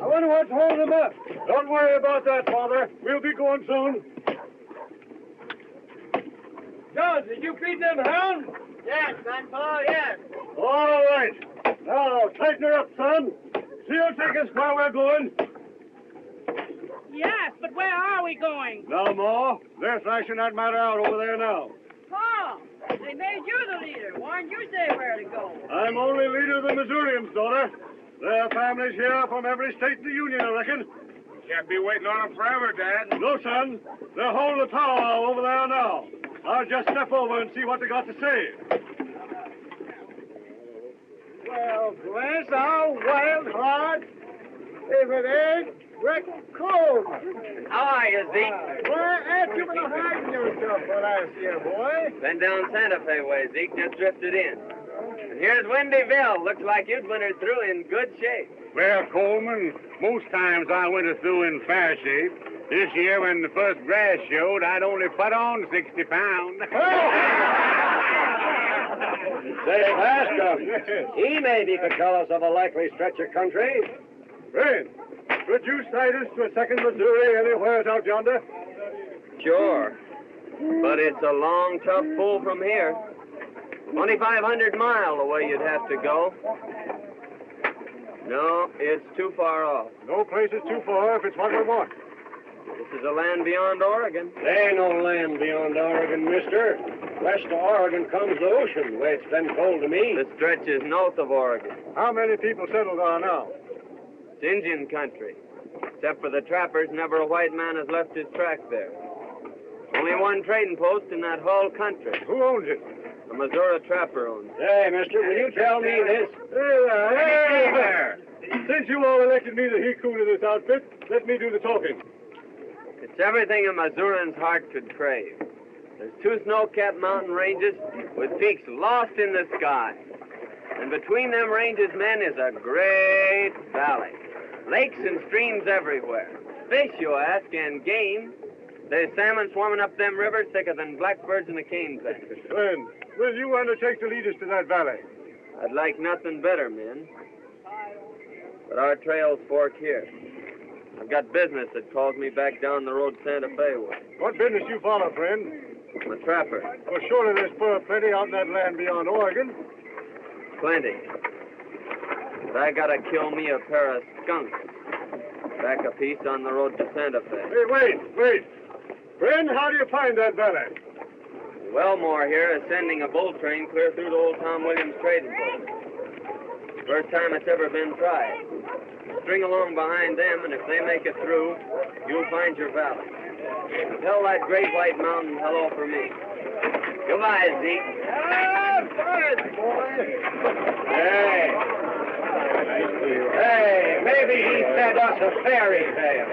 I wonder what's holding them up. Don't worry about that, Father. We'll be going soon. John, did you feed them hounds? Yes, Grandpa, yes. All right. Now, tighten her up, son. She'll take us where we're going. Yes, but where are we going? Now, Ma, they're thrashing that matter out over there now. Pa, they made you the leader. Why didn't you say where to go? I'm only leader of the Missourians, daughter. There are families here from every state in the Union, I reckon. Can't be waiting on them forever, Dad. No, son. They're holding the power over there now. I'll just step over and see what they got to say. Well, bless our wild heart, if it ain't Breck Coleman. How are you, Zeke? Where ain't you been hiding yourself for last year, boy? Been down Santa Fe way, Zeke. Just drifted in. And here's Windyville. Looks like you'd wintered through in good shape. Well, Coleman, most times I went through in fair shape. This year, when the first grass showed, I'd only put on 60 pounds. Say, ask him. He maybe could tell us of a likely stretch of country. Friend, could you sight us to a second Missouri anywhere out yonder? Sure. But it's a long, tough pull from here. 2,500 miles away you'd have to go. No, it's too far off. No place is too far if it's what we want. This is a land beyond Oregon. There ain't no land beyond Oregon, mister. West of Oregon comes the ocean, the way it's been told to me. The stretch is north of Oregon. How many people settled there now? It's Indian country. Except for the trappers, never a white man has left his track there. Only one trading post in that whole country. Who owns it? A Missouri trapper owns it. Hey, mister, will you tell me this? Hey there! Since you all elected me the he-coon of this outfit, let me do the talking. It's everything a Missourian's heart could crave. There's 2 snow-capped mountain ranges with peaks lost in the sky. And between them ranges, men, is a great valley. Lakes and streams everywhere. Fish, you ask, and game. There's salmon swarming up them rivers thicker than blackbirds in a cane patch. Friend, will you undertake to lead us to that valley? I'd like nothing better, men. But our trails fork here. I've got business that calls me back down the road Santa Fe way. What business you follow, friend? I'm a trapper. Well, surely there's fur plenty out in that land beyond Oregon. Plenty. But I gotta kill me a pair of skunks. Back a piece on the road to Santa Fe. Hey, wait. Friend, how do you find that valley? Wellmore here is sending a bull train clear through to old Tom Williams trading post. First time it's ever been tried. String along behind them, and if they make it through, you'll find your valley. Tell that great white mountain hello for me. Goodbye, Zeke. Ah, fine, boy. Hey, maybe he fed us a fairy tale.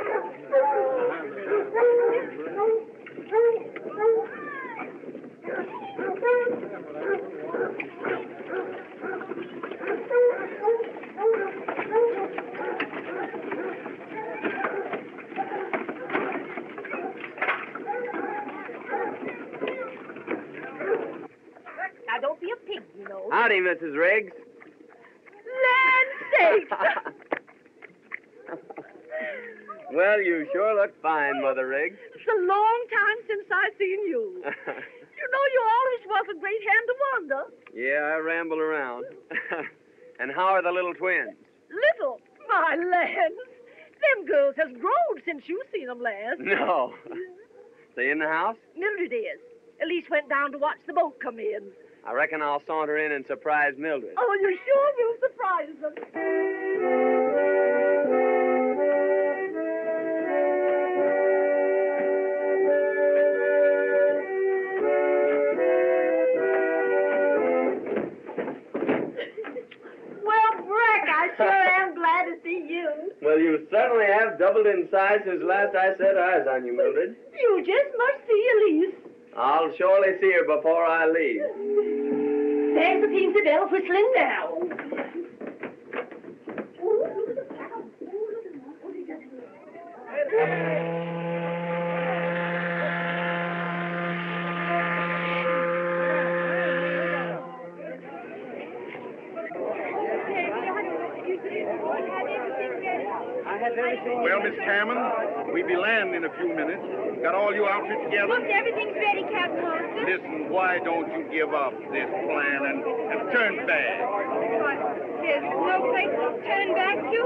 Now, don't be a pig, you know. Howdy, Mrs. Riggs. Land sakes! Well, you sure look fine, Mother Riggs. It's a long time since I've seen you. You know, you always was a great hand to wander. Yeah, I ramble around. And how are the little twins? Little, my lands. Them girls has grown since you seen them last. No. They in the house? Mildred is. Elise went down to watch the boat come in. I reckon I'll saunter in and surprise Mildred. Oh, you sure will surprise them. Sure am glad to see you. Well, you certainly have doubled in size since last I set eyes on you, Mildred. You just must see Elise. I'll surely see her before I leave. There's the Peensy bell whistling now. Well, Miss Cameron, we'll be landing in a few minutes. Got all your outfit together? Look, everything's ready, Captain Hollister. Listen, why don't you give up this plan and turn back? But there's no place to turn back to.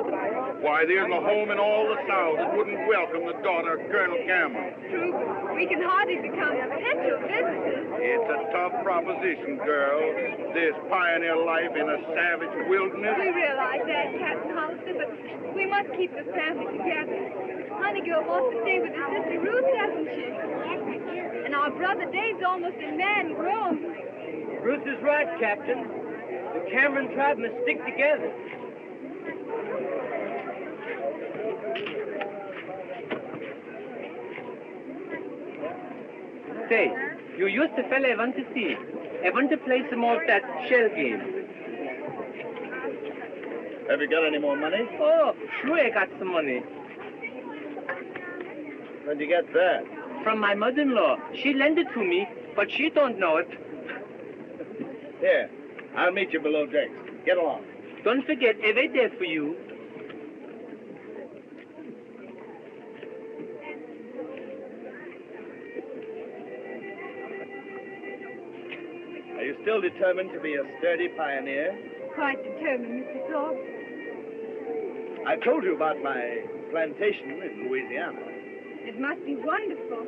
Why, there's no home in all the South that wouldn't welcome the daughter of Colonel Cameron. True, we can hardly become potential visitors. It's a tough proposition, girl. This pioneer life in a savage wilderness. We realize that, Captain Hollister, but we must keep the family together. Honeygirl wants to stay with her sister Ruth, doesn't she? And our brother Dave's almost a man grown. Ruth is right, Captain. The Cameron tribe must stick together. Say, you used the fella I want to see. I want to play some more of that shell game. Have you got any more money? Oh, sure I got some money. Where'd you get that? From my mother-in-law. She lent it to me, but she don't know it. Here, I'll meet you below decks. Get along. Don't forget, I wait there for you. Are you still determined to be a sturdy pioneer? Quite determined, Mr. Thorpe. I told you about my plantation in Louisiana. It must be wonderful.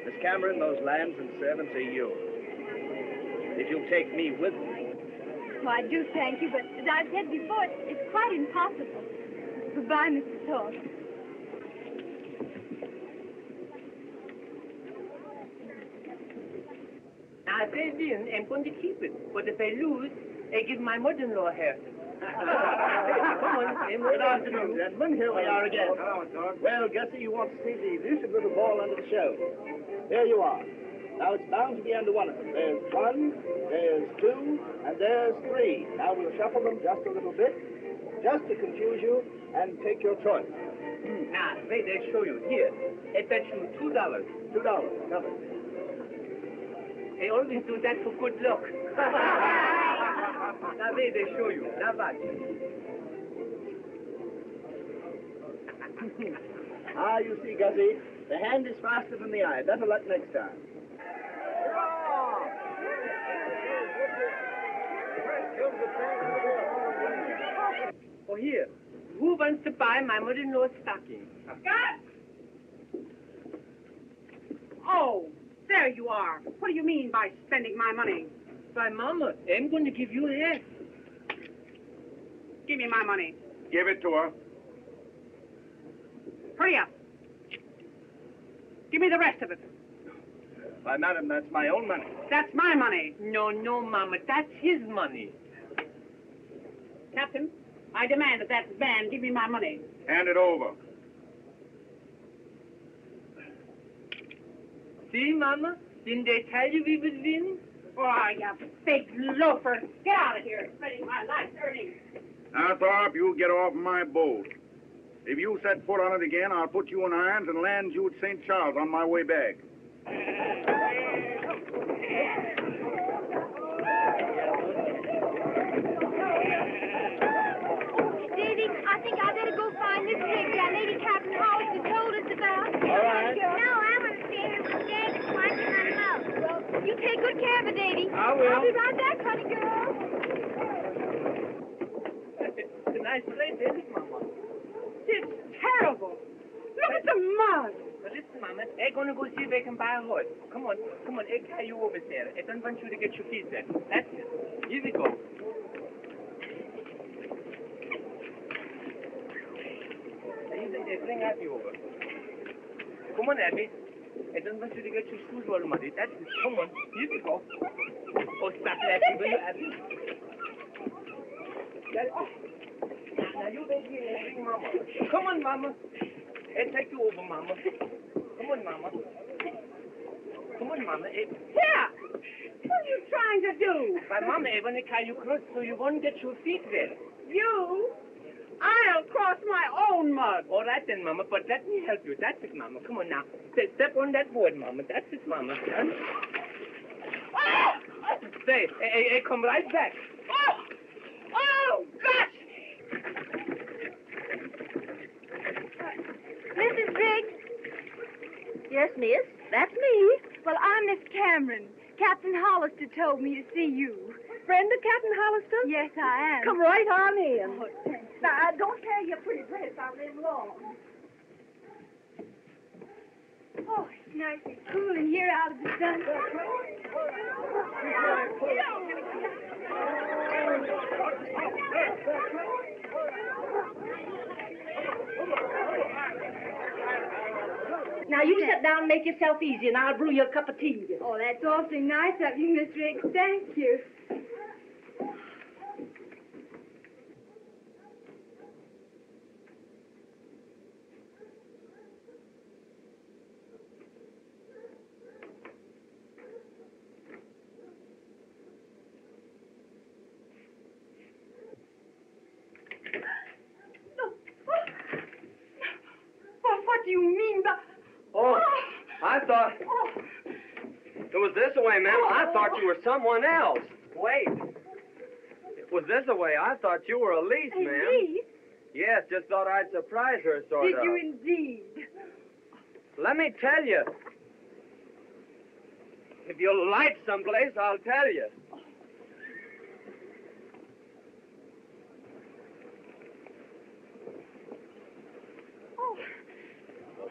Miss Cameron, those lands and servants are yours. If you'll take me with you. Well, I do thank you, but as I've said before, it's quite impossible. Goodbye, Mr. Thorpe. Now, if I win, I'm going to keep it. But if I lose, I give my mother-in-law half. Come on, Good afternoon, gentlemen. Here we are again. Well, Gussie, you want to see the elusive little ball under the shell. Here you are. Now, it's bound to be under one of them. There's 1, there's 2, and there's 3. Now, we'll shuffle them just a little bit, just to confuse you, and take your choice. Now, wait, I'll show you. Here, I bet you $2. $2, covered. I always do that for good luck. Now, wait, I'll show you. Now, watch. Ah, you see, Gussie, the hand is faster than the eye. Better luck next time. Oh, here. Who wants to buy my mother-in-law's stocking? Scott! Oh, there you are. What do you mean by spending my money? Why, Mama, I'm going to give you half. Give me my money. Give it to her. Hurry up. Give me the rest of it. Why, madam, that's my own money. That's my money. No, Mama, that's his money. Captain, I demand that man give me my money. Hand it over. See, Mama? Didn't they tell you we would win? Oh, you big loafer. Get out of here, spending my life's earnings. Now, Thorpe, you get off my boat. If you set foot on it again, I'll put you in irons and land you at St. Charles on my way back. I will. I'll be right back, honey girl. It's a nice place, isn't it, Mama? It's terrible. Look at the mud. But listen, Mama, I'm gonna go see if I can buy a horse. Come on, I'll carry you over there. I don't want you to get your feet wet. That's it. Here we go. Bring Abby over. Come on, Abby. I don't want you to get your shoes all muddy. That's it. Come on. Here we go. Oh, stop laughing, will you, Abby? Now you go here and bring Mama. Come on, Mama. I'll take you over, Mama. Come on, Mama. Come on, Mama. Here! What are you trying to do? But, Mama, I want to carry you across so you won't get your feet wet. You? I'll cross my own mud. All right then, Mama, but let me help you. That's it, Mama. Come on now. Step on that board, Mama. That's it, Mama. Say, I come right back. Oh, gosh! Mrs. Briggs? Yes, miss, that's me. Well, I'm Miss Cameron. Captain Hollister told me to see you. Friend of Captain Hollister? Yes, I am. Come right on in. Oh, thanks. Now, don't carry your pretty dress out there long. Oh, it's nice and cool in here out of the sun. Now, you sit down and make yourself easy, and I'll brew you a cup of tea. Oh, that's awfully nice of you, Miss Riggs. Thank you. What do you mean by... Oh, I thought... It was this way, ma'am. I thought you were someone else. Wait. It was this way. I thought you were Elise, ma'am. Elise? Yes, just thought I'd surprise her, sort Did of. you indeed? Let me tell you. If you'll light someplace, I'll tell you.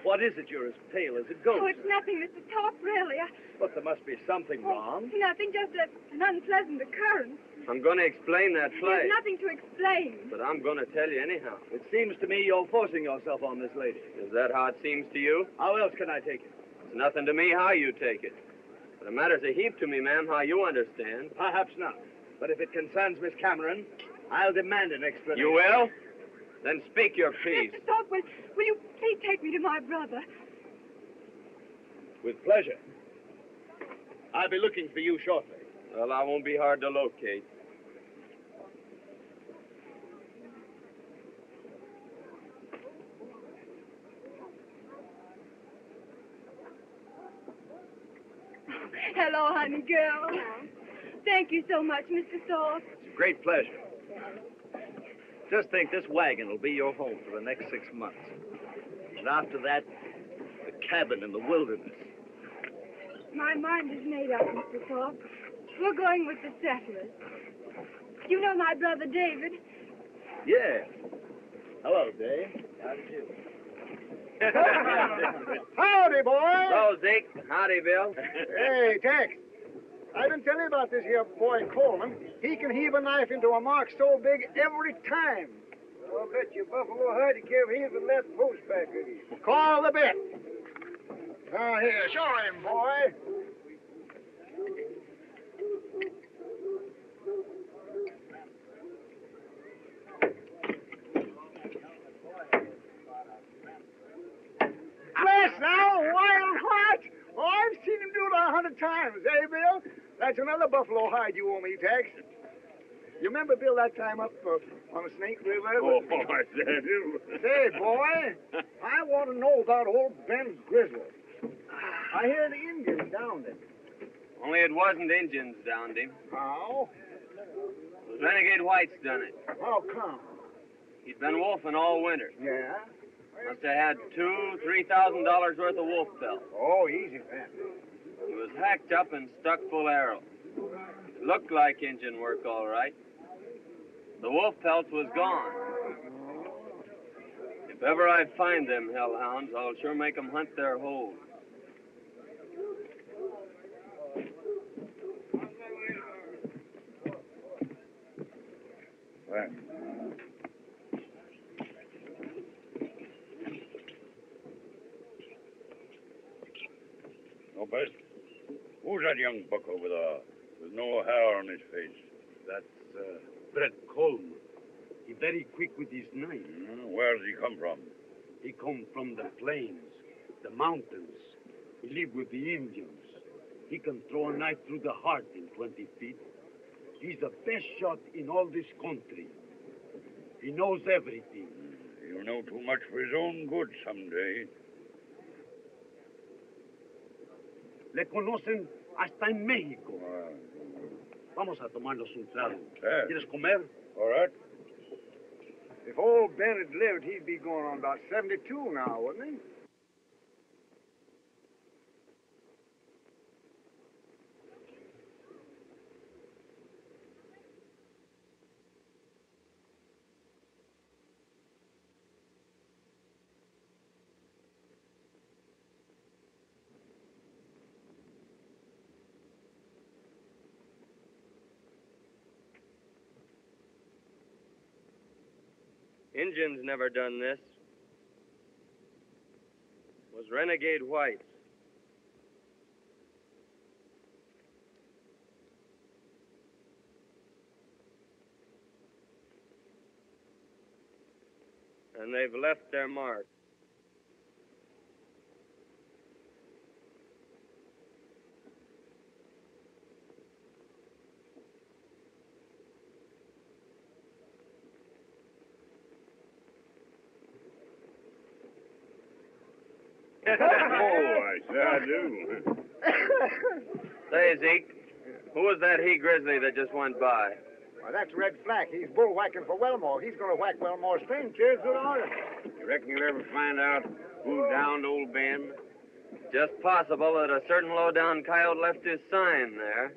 What is it? You're as pale as a ghost. Oh, it's nothing, Mr. Top, really. But there must be something wrong. Nothing, just an unpleasant occurrence. I'm going to explain that play. There's nothing to explain. But I'm going to tell you anyhow. It seems to me you're forcing yourself on this lady. Is that how it seems to you? How else can I take it? It's nothing to me how you take it. But it matters a heap to me, ma'am, how you understand. Perhaps not. But if it concerns Miss Cameron, I'll demand an explanation. You will? Then speak your piece. Mr. Top, will you please take me to my brother? With pleasure. I'll be looking for you shortly. Well, I won't be hard to locate. Hello, honey girl. Thank you so much, Mr. Thorpe. It's a great pleasure. Just think, this wagon will be your home for the next 6 months. And after that, the cabin in the wilderness. My mind is made up, Mr. Thorpe. We're going with the settlers. You know my brother David? Yeah. Hello, Dave. How do you do? Howdy, boy. So, Zeke. Howdy, Bill. Hey, Tex. I've been telling you about this here boy Coleman. He can heave a knife into a mark so big every time. I'll bet you Buffalo Huddy give heaving that post back at you. Call the bet. Now, here, show him, boy. Bless now, wild heart. Oh, I've seen him do it 100 times, eh, Bill? That's another buffalo hide you owe me, Tex. You remember, Bill, that time up on the Snake River? Oh, I do. Say, boy, I want to know about old Ben Grizzle. I hear the Indians downed him. Only it wasn't Indians downed him. How? It was renegade whites done it. How come? He'd been wolfing all winter. Yeah? Must have had $2,000-3,000 worth of wolf pelt. Oh, easy, Ben. He was hacked up and stuck full of arrows. Looked like engine work, all right. The wolf pelt was gone. If ever I find them hellhounds, I'll sure make 'em hunt their holes. Well. No, but who's that young buck over there with no hair on his face? That's Breck Coleman. He very quick with his knife. Where does he come from? He come from the plains, the mountains. He live with the Indians. He can throw a knife through the heart in 20 feet. He's the best shot in all this country. He knows everything. He'll know too much for his own good someday. Le conocen hasta en México. Vamos a tomarnos un trago. ¿Quieres comer? All right. If old Ben had lived, he'd be going on about 72 now, wouldn't he? Indians never done this. Was renegade whites. And they've left their mark. Oh, I sure do. Say, Zeke, who was that he-grizzly that just went by? Well, that's Red Flack. He's bull-whacking for Wellmore. He's going to whack Wellmore's train chairs with order. You reckon you'll ever find out who downed old Ben? Just possible that a certain low-down coyote left his sign there.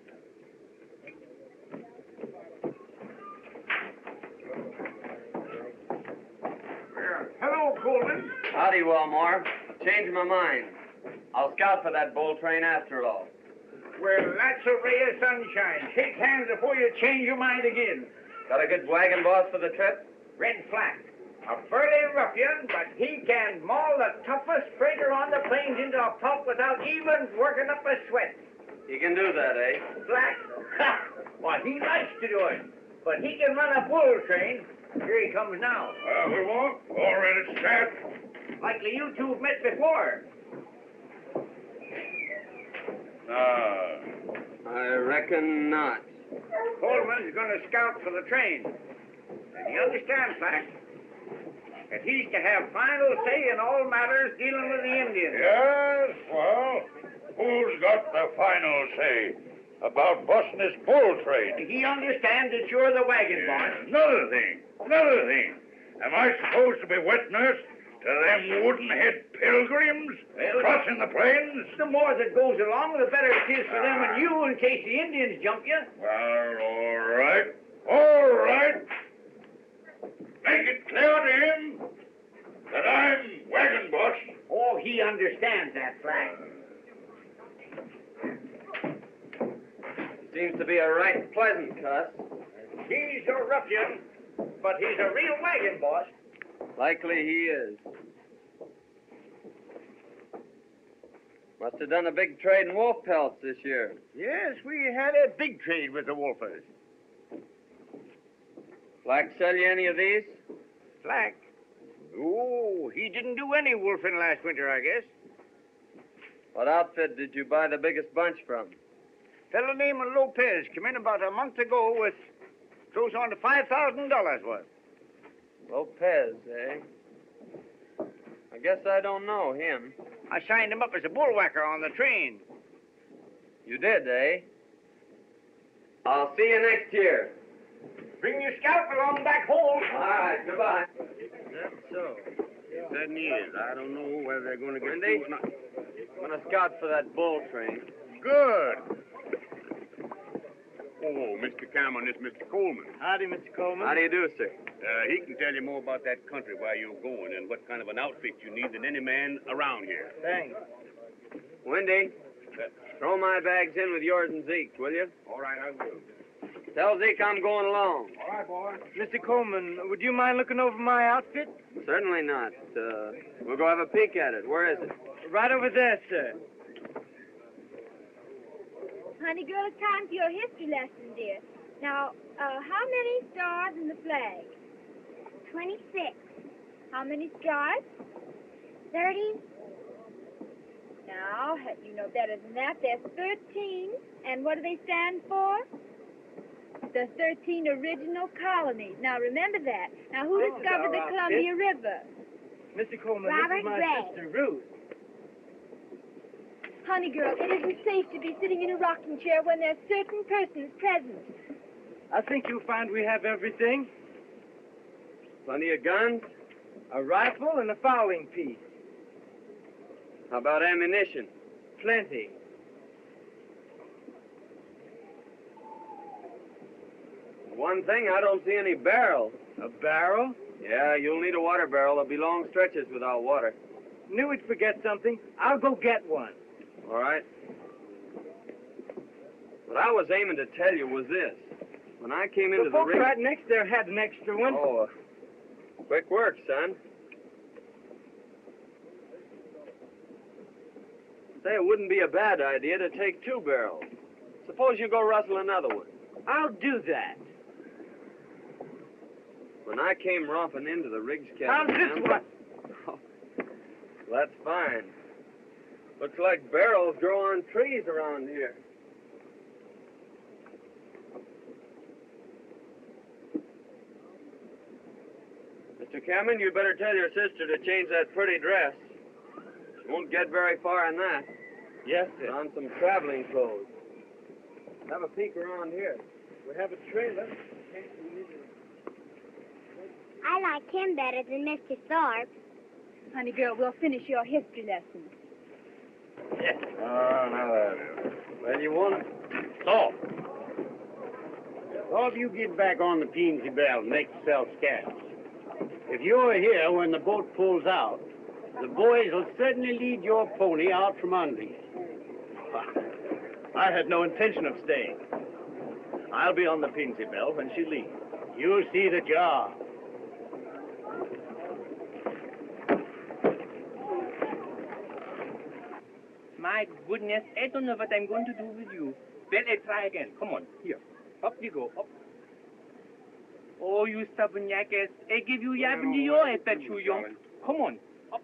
Hello, Coleman. Howdy, Wellmore. Changed my mind. I'll scout for that bull train after all. Well, that's a ray of sunshine. Shake hands before you change your mind again. Got a good wagon boss for the trip? Red Flack. A burly ruffian, but he can maul the toughest freighter on the plains into a pulp without even working up a sweat. He can do that, eh? Flack? Ha! Well, he likes to do it. But he can run a bull train. Here he comes now. We won't. All ready to start. Likely you two have met before. I reckon not. Coleman's going to scout for the train. And he understands, Flack, that he's to have final say in all matters dealing with the Indians. Yes, well, who's got the final say about busting this bull train? He understands that you're the wagon boss. Another thing. Am I supposed to be wet nurse to them wooden-head pilgrims crossing the plains? The more that goes along, the better it is for them and you in case the Indians jump you. Well, all right. Make it clear to him that I'm wagon boss. Oh, he understands that, Flack. Seems to be a right pleasant cuss. He's a ruffian, but he's a real wagon boss. Likely he is. Must have done a big trade in wolf pelts this year. Yes, we had a big trade with the wolfers. Flack sell you any of these? Flack? Oh, he didn't do any wolfing last winter, I guess. What outfit did you buy the biggest bunch from? Fellow named Lopez came in about a month ago with close on to $5,000 worth. Lopez, eh? I guess I don't know him. I signed him up as a bullwhacker on the train. You did, eh? I'll see you next year. Bring your scalp along back home. All right, goodbye. That's so. It certainly is. I don't know whether they're going to get Wendy? through or not. I'm going to scout for that bull train. Good. Oh, Mr. Cameron, this is Mr. Coleman. Howdy, Mr. Coleman. How do you do, sir? He can tell you more about that country where you're going and what kind of an outfit you need than any man around here. Thanks. Wendy, throw my bags in with yours and Zeke's, will you? All right, I will. Tell Zeke I'm going along. All right, boy. Mr. Coleman, would you mind looking over my outfit? Certainly not. We'll go have a peek at it. Where is it? Right over there, sir. Honey girl, it's time for your history lesson, dear. Now, how many stars in the flag? 26. How many stripes? 30. Now, you know better than that. There's 13. And what do they stand for? The 13 original colonies. Now, remember that. Now, who discovered the Columbia River? Mr. Coleman, this Robert is my Gray. sister, Ruth. Honey girl, it isn't safe to be sitting in a rocking chair when there's certain persons present. I think you'll find we have everything. Plenty of guns? A rifle and a fowling piece. How about ammunition? Plenty. One thing, I don't see any barrels. A barrel? Yeah, you'll need a water barrel. There'll be long stretches without water. Knew we'd forget something. I'll go get one. All right. What I was aiming to tell you was this. When I came into The the folks ring... right next there had an extra one. Oh, quick work, son. Say, it wouldn't be a bad idea to take 2 barrels. Suppose you go rustle another one. I'll do that. When I came romping into the Riggs How's cabin... this one? Oh, that's fine. Looks like barrels grow on trees around here. Mr. Cameron, you better tell your sister to change that pretty dress. She won't get very far in that. Yes, Put sir. on some traveling clothes. Have a peek around here. We have a trailer. I like him better than Mr. Thorpe. Honey girl, we'll finish your history lesson. Oh, now that is. Well, you want... Stop. All of you get back on the Peensy Bell and make yourself scarce. If you're here when the boat pulls out, the boys will certainly lead your pony out from under you. I had no intention of staying. I'll be on the Peensy Bell when she leaves. You see the job. My goodness, I don't know what I'm going to do with you. Well, I try again. Come on, here. Up you go, up. Oh, you stubborn jackass. I give you yab in the ear, I bet you, young. Come on, up.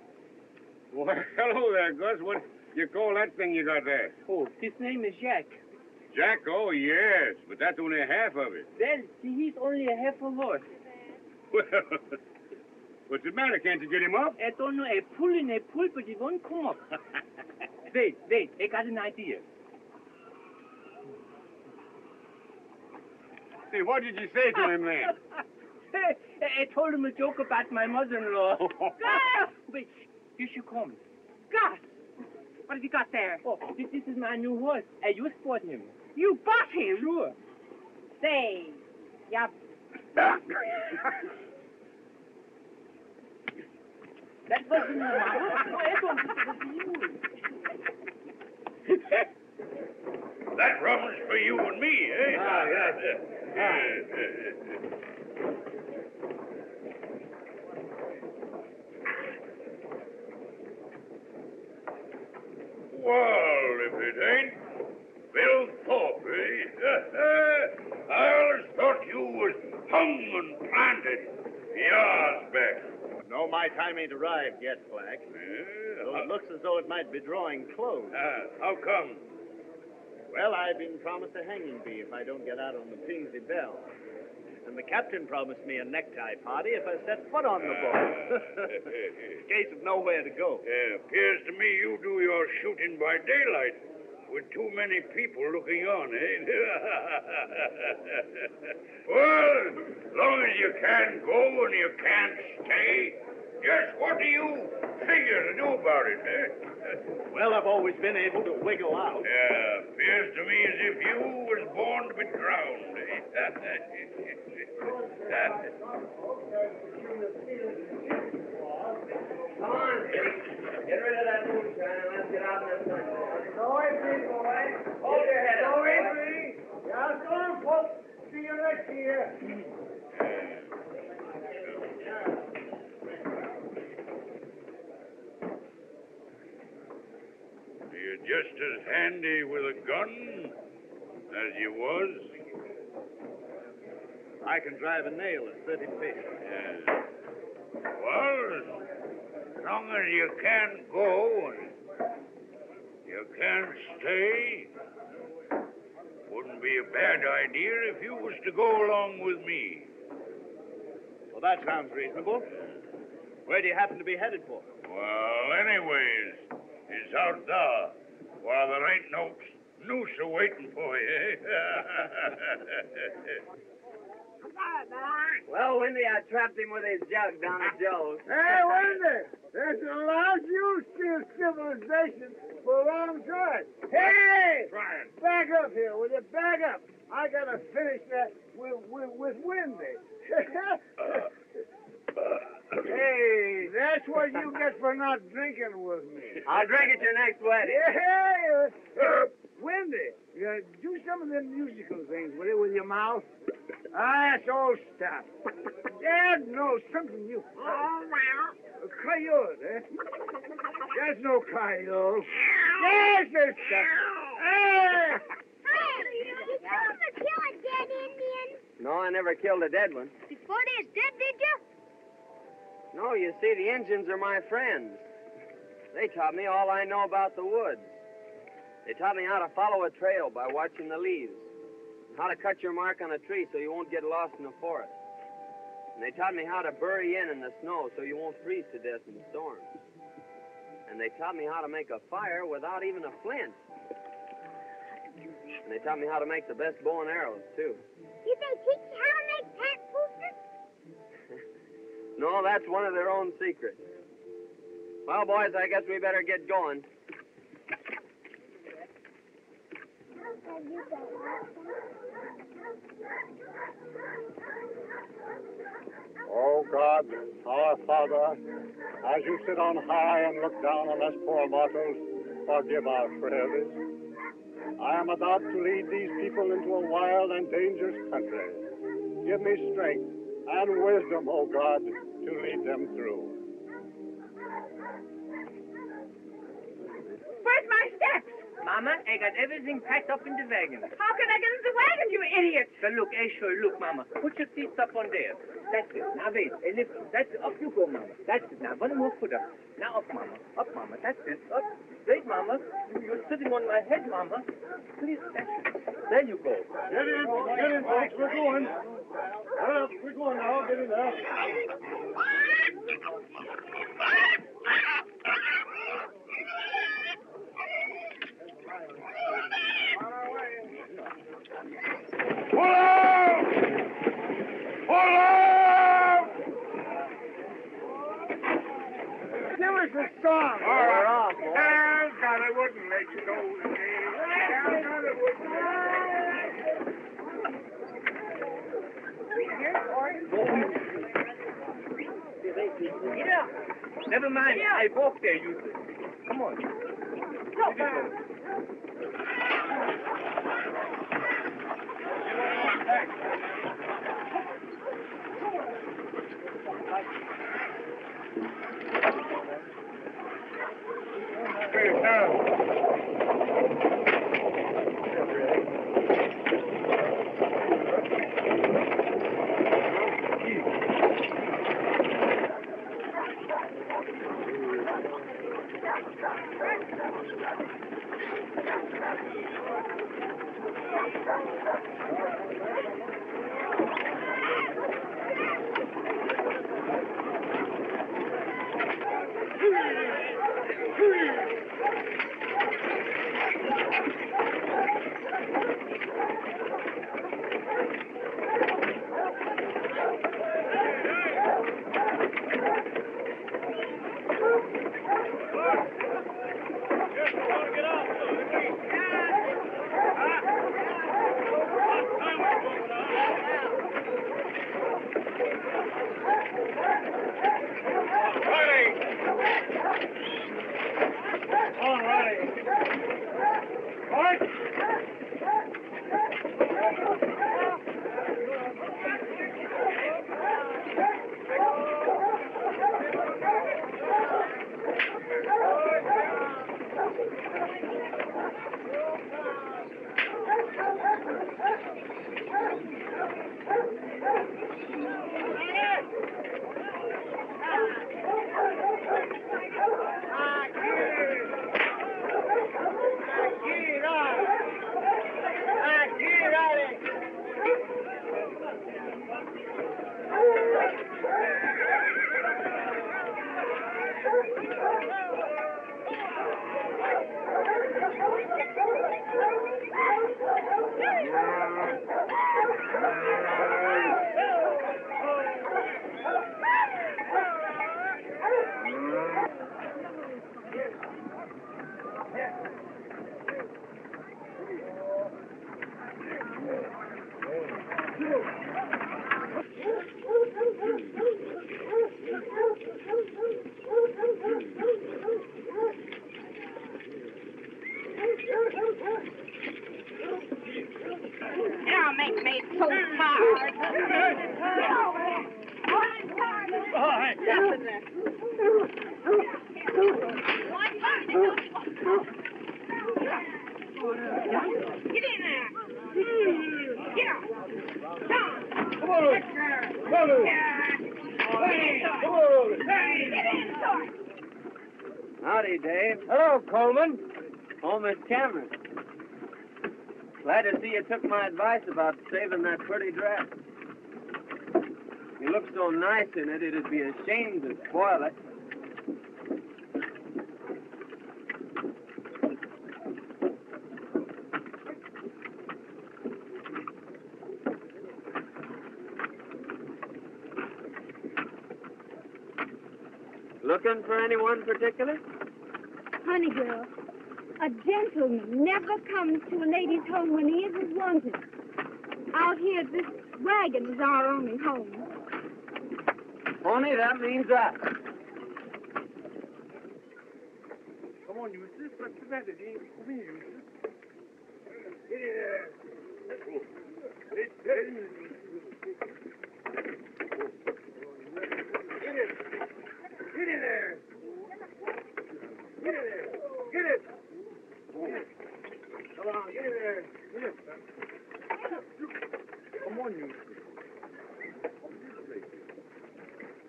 Well, hello there, Gus. What you call that thing you got there? Oh, his name is Jack. Jack? Oh, yes, but that's only half of it. Well, he's only a half a horse. Well, what's the matter? Can't you get him up? I don't know, I pull and I pull, but he won't come up. Wait, I got an idea. Hey, what did you say to him then? I told him a joke about my mother-in-law. Wait, you should come. Gus! What have you got there? Oh, this is my new horse. I just bought him. You bought him? Sure. Say, yeah. That wasn't me, Mama. I don't think it was you. That rum's for you and me, eh? Ah, yes. Well, if it ain't Bill Thorpe, eh? I always thought you was hung and planted years back. No, my time ain't arrived yet, Black. Though it looks as though it might be drawing close. How come? Well, I've been promised a hanging fee if I don't get out on the Peensy Bell. And the captain promised me a necktie party if I set foot on the boat. In case of nowhere to go. Appears to me you do your shooting by daylight with too many people looking on, eh? Well, as long as you can't go and you can't stay, just what do you figure yes, I know about it, eh? Well, I've always been able to wiggle out. Yeah, appears to me as if you was born to be drowned, eh? Come on, get rid of that moonshine and let's get out in the sun. Go away, please, boy. Hold your head up. Go away, please. Yeah, so long, folks. See you next year. You're just as handy with a gun as you was. I can drive a nail at 30 feet. Yeah. Well, as long as you can't go and you can't stay, wouldn't be a bad idea if you was to go along with me. Well, that sounds reasonable. Where do you happen to be headed for? Well, anyways, it's out there while there ain't no noose a-waiting for you, eh? Well, Windy, I trapped him with his jug down at Joe's. Hey, Wendy, there's a lot you steal civilization for a long time. Hey! Trying. Back up here, will you? Back up. I gotta finish that with Wendy. Hey, that's what you get for not drinking with me. I'll drink at your next wedding. Yeah, Wendy, do some of them musical things with your mouth. That's old stuff. Dad knows something new. A coyote, eh? That's no coyote. Yes, it's stuff. Hey! Did you ever kill a dead Indian? No, I never killed a dead one. Before they's dead, did you? No, you see, the Indians are my friends. They taught me all I know about the woods. They taught me how to follow a trail by watching the leaves, and how to cut your mark on a tree so you won't get lost in the forest. And they taught me how to bury in the snow so you won't freeze to death in storms. And they taught me how to make a fire without even a flint. And they taught me how to make the best bow and arrows, too. Did they teach you how to make pant boosters? No, that's one of their own secrets. Well, boys, I guess we better get going. Oh, God, our Father, as you sit on high and look down on us poor mortals, forgive our frailties. I am about to lead these people into a wild and dangerous country. Give me strength and wisdom, oh God, to lead them through. Where's my steps? Mama, I got everything packed up in the wagon. How can I get in the wagon, you idiot? So look, sure, look, Mama. Put your feet up on there. That's it. Now wait, lift. That's it. Up you go, Mama. That's it. Now one more foot up. Now up, Mama. Up, Mama. That's it. Up. Wait, Mama. You're sitting on my head, Mama. Please, that's it. There you go. Get in, folks, we're going. Up, we're going now, get in there. Pull out! Pull out! Give us a song. All right. off, boy. God, I wouldn't let you go Yeah. Never mind. I walk there, you two. Come on. Now make me so tired. Get in there. Get up. Come on. Come on. Howdy, Dave. Hello, Coleman. Oh, Miss Cameron. Glad to see you took my advice about saving that pretty dress. You look so nice in it, it'd be a shame to spoil it. Looking for anyone particular? Honey girl, a gentleman never comes to a lady's home when he isn't wanted. Out here, this wagon is our only home. Pony, that means that. Come on, Eustace. What's the matter? Come here, Eustace. Get in there. Get in there. Get it. Come on, get in there. Get it. Come on, Eustace.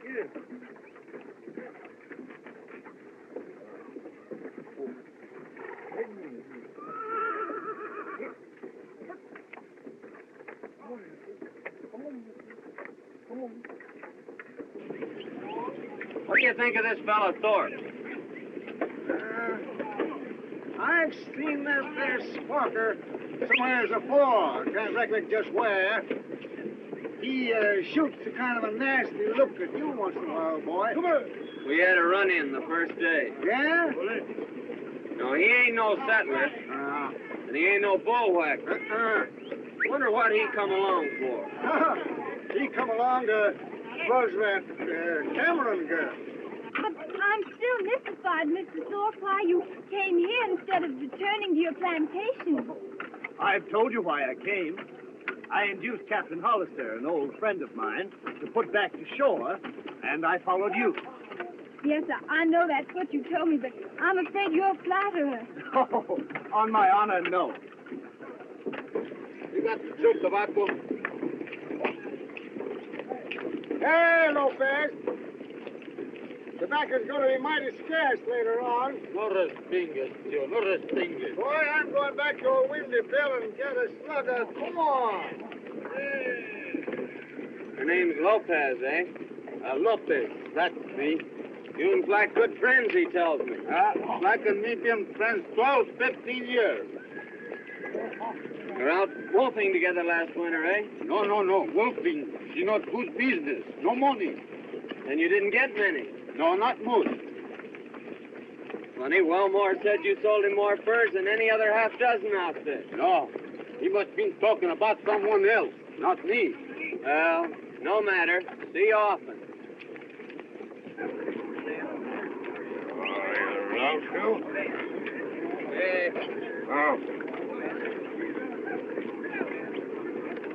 Get it. What do you think of this fellow Thorpe? I've seen that there sparker somewheres afore. Can't recollect just where. He shoots a kind of a nasty look at you once in a while, boy. Come on. We had a run-in the first day. Yeah? No, he ain't no settler, and he ain't no bullwhacker. Wonder what he come along for. He come along to was that Cameron girl. But I'm still mystified, Mr. Thorpe, why you came here instead of returning to your plantation. I've told you why I came. I induced Captain Hollister, an old friend of mine, to put back to shore, and I followed you. Yes, I know that's what you told me, but I'm afraid you're a flatterer. Oh, on my honor, no. You got the chew tobacco? Hey, Lopez. Tobacco's going to be mighty scarce later on. No respingues, tío, no respingues. Boy, I'm going back to a windy bill and get a slug of corn. Your name's Lopez, eh? Lopez, that's me. You and Black good friends, he tells me. Black and me been friends 12, 15 years. You're out wolfing together last winter, eh? No. Wolfing, she not good business. No money. And you didn't get many. No, not much. Funny, Wellmore said you sold him more furs than any other half-dozen outfit. No, he must been talking about someone else, not me. Well, no matter. See you often. Around too? Hey. Oh.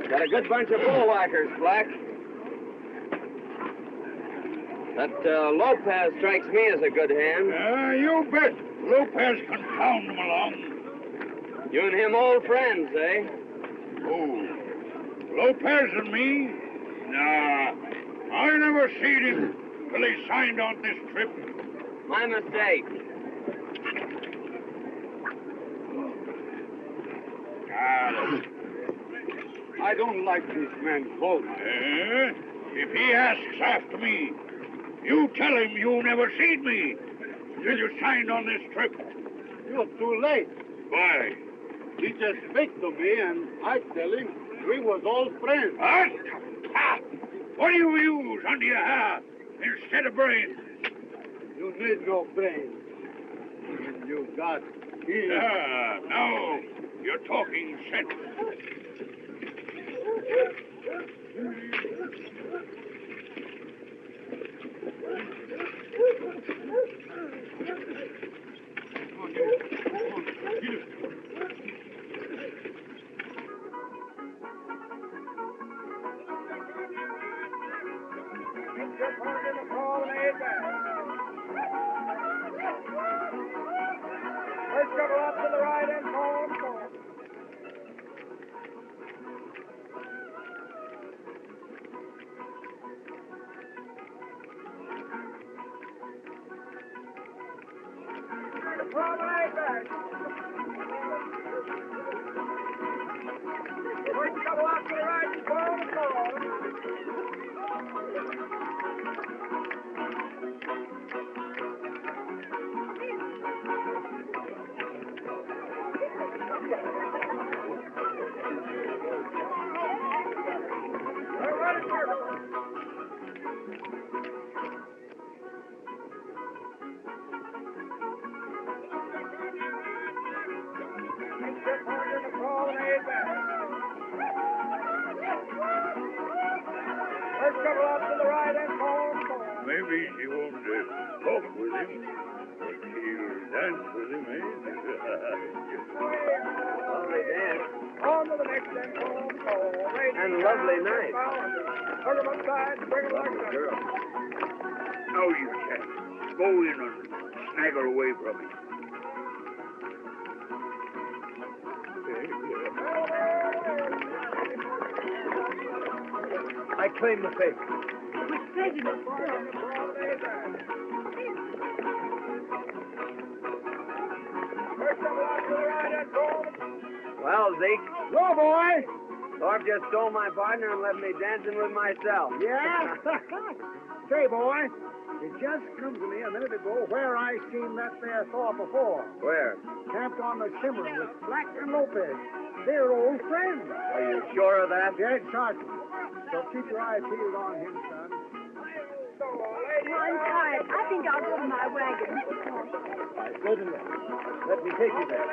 Got a good bunch of bullwhackers, Black. That Lopez strikes me as a good hand. You bet. Lopez can pound them along. You and him old friends, eh? Oh. Lopez and me, Nah, I never seen him till he signed on this trip. My mistake. I don't like this man Coleman. If he asks after me, you tell him you never seen me till you signed on this trip. You're too late. Why? He just speak to me, and I tell him we was all friends. What? Ah, what do you use under your hair instead of brains? You need no brains. You got ears. No, you're talking sense. Let's couple up to the right and forward. Promenade back. Let's couple up to the right and forward. Maybe she won't talk with him, but she'll dance with him, eh? Lovely dance. On to the next end. And lovely night. Put him upside, bring him Lovely girl. No, you can't. Go in and snag her away from me. I claim the favor. With pleasure, Mr. Well, Zeke, Go, boy. Thorpe just stole my partner and left me dancing with myself. Yeah? Say, boy, it just come to me a minute ago where I seen that there Thorpe before. Where? Camped on the shimmer with Black and Lopez. They're old friends. Are you sure of that? Dead Sergeant. So keep your eyes peeled on him, son. I'm tired. I think I'll go to my wagon. Good enough. Let me take you there.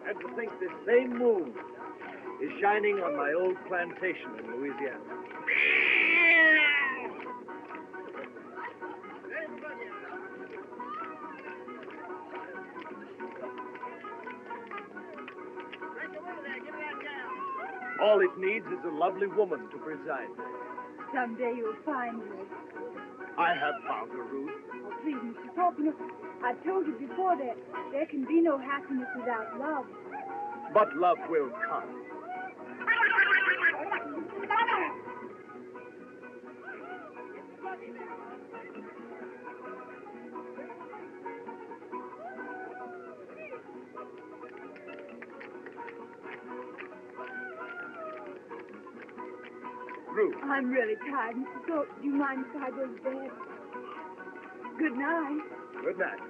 And to think this same moon is shining on my old plantation in Louisiana. All it needs is a lovely woman to preside there. Someday you'll find her. I have found her, Ruth. Oh, please, Mr. Thorpe, you know, I've told you before that there can be no happiness without love. But love will come. Ruth. I'm really tired, Mr. Thorpe. Do you mind if I go to bed? Good night. Good night.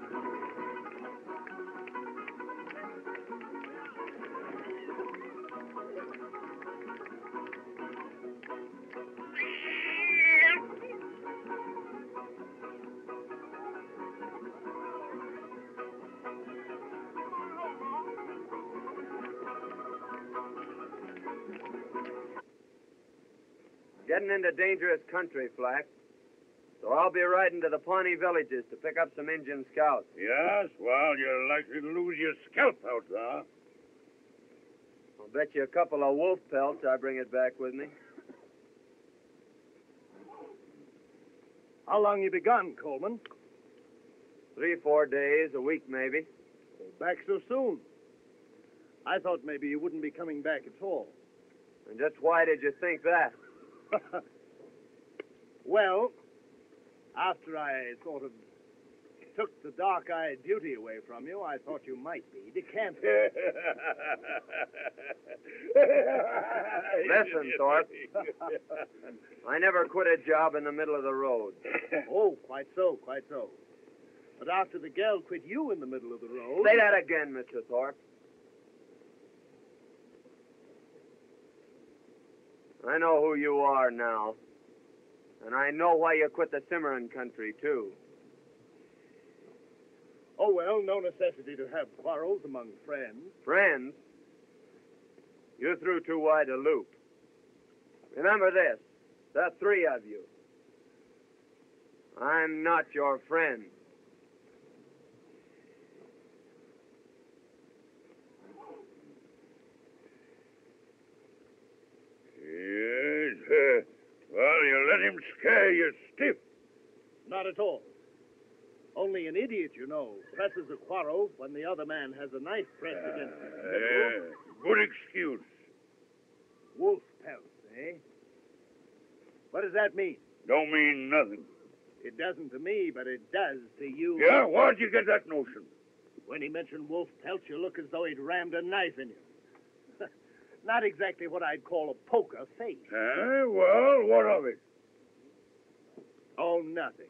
Getting into dangerous country, Flack. So I'll be riding to the Pawnee villages to pick up some Indian scouts. Yes, well, you're likely to lose your scalp out there. I'll bet you a couple of wolf pelts I bring it back with me. How long you been gone, Coleman? 3-4 days, a week maybe. Back so soon. I thought maybe you wouldn't be coming back at all. And just why did you think that? Well, after I sort of took the dark-eyed beauty away from you, I thought you might be decamping. Listen, Thorpe. I never quit a job in the middle of the road. Oh, quite so, quite so. But after the girl quit you in the middle of the road... Say that again, Mr. Thorpe. I know who you are now. And I know why you quit the Cimarron country, too. Oh, well, no necessity to have quarrels among friends. Friends? You threw too wide a loop. Remember this, the three of you. I'm not your friend. Yes, well, you let him scare you stiff. Not at all. Only an idiot, you know, presses a quarrel when the other man has a knife pressed against him. Good excuse. Wolf pelts, eh? What does that mean? Don't mean nothing. It doesn't to me, but it does to you. Yeah, where'd you get that notion? When he mentioned wolf pelts, you look as though he'd rammed a knife in you. Not exactly what I'd call a poker face. Well, what of it? Oh, nothing.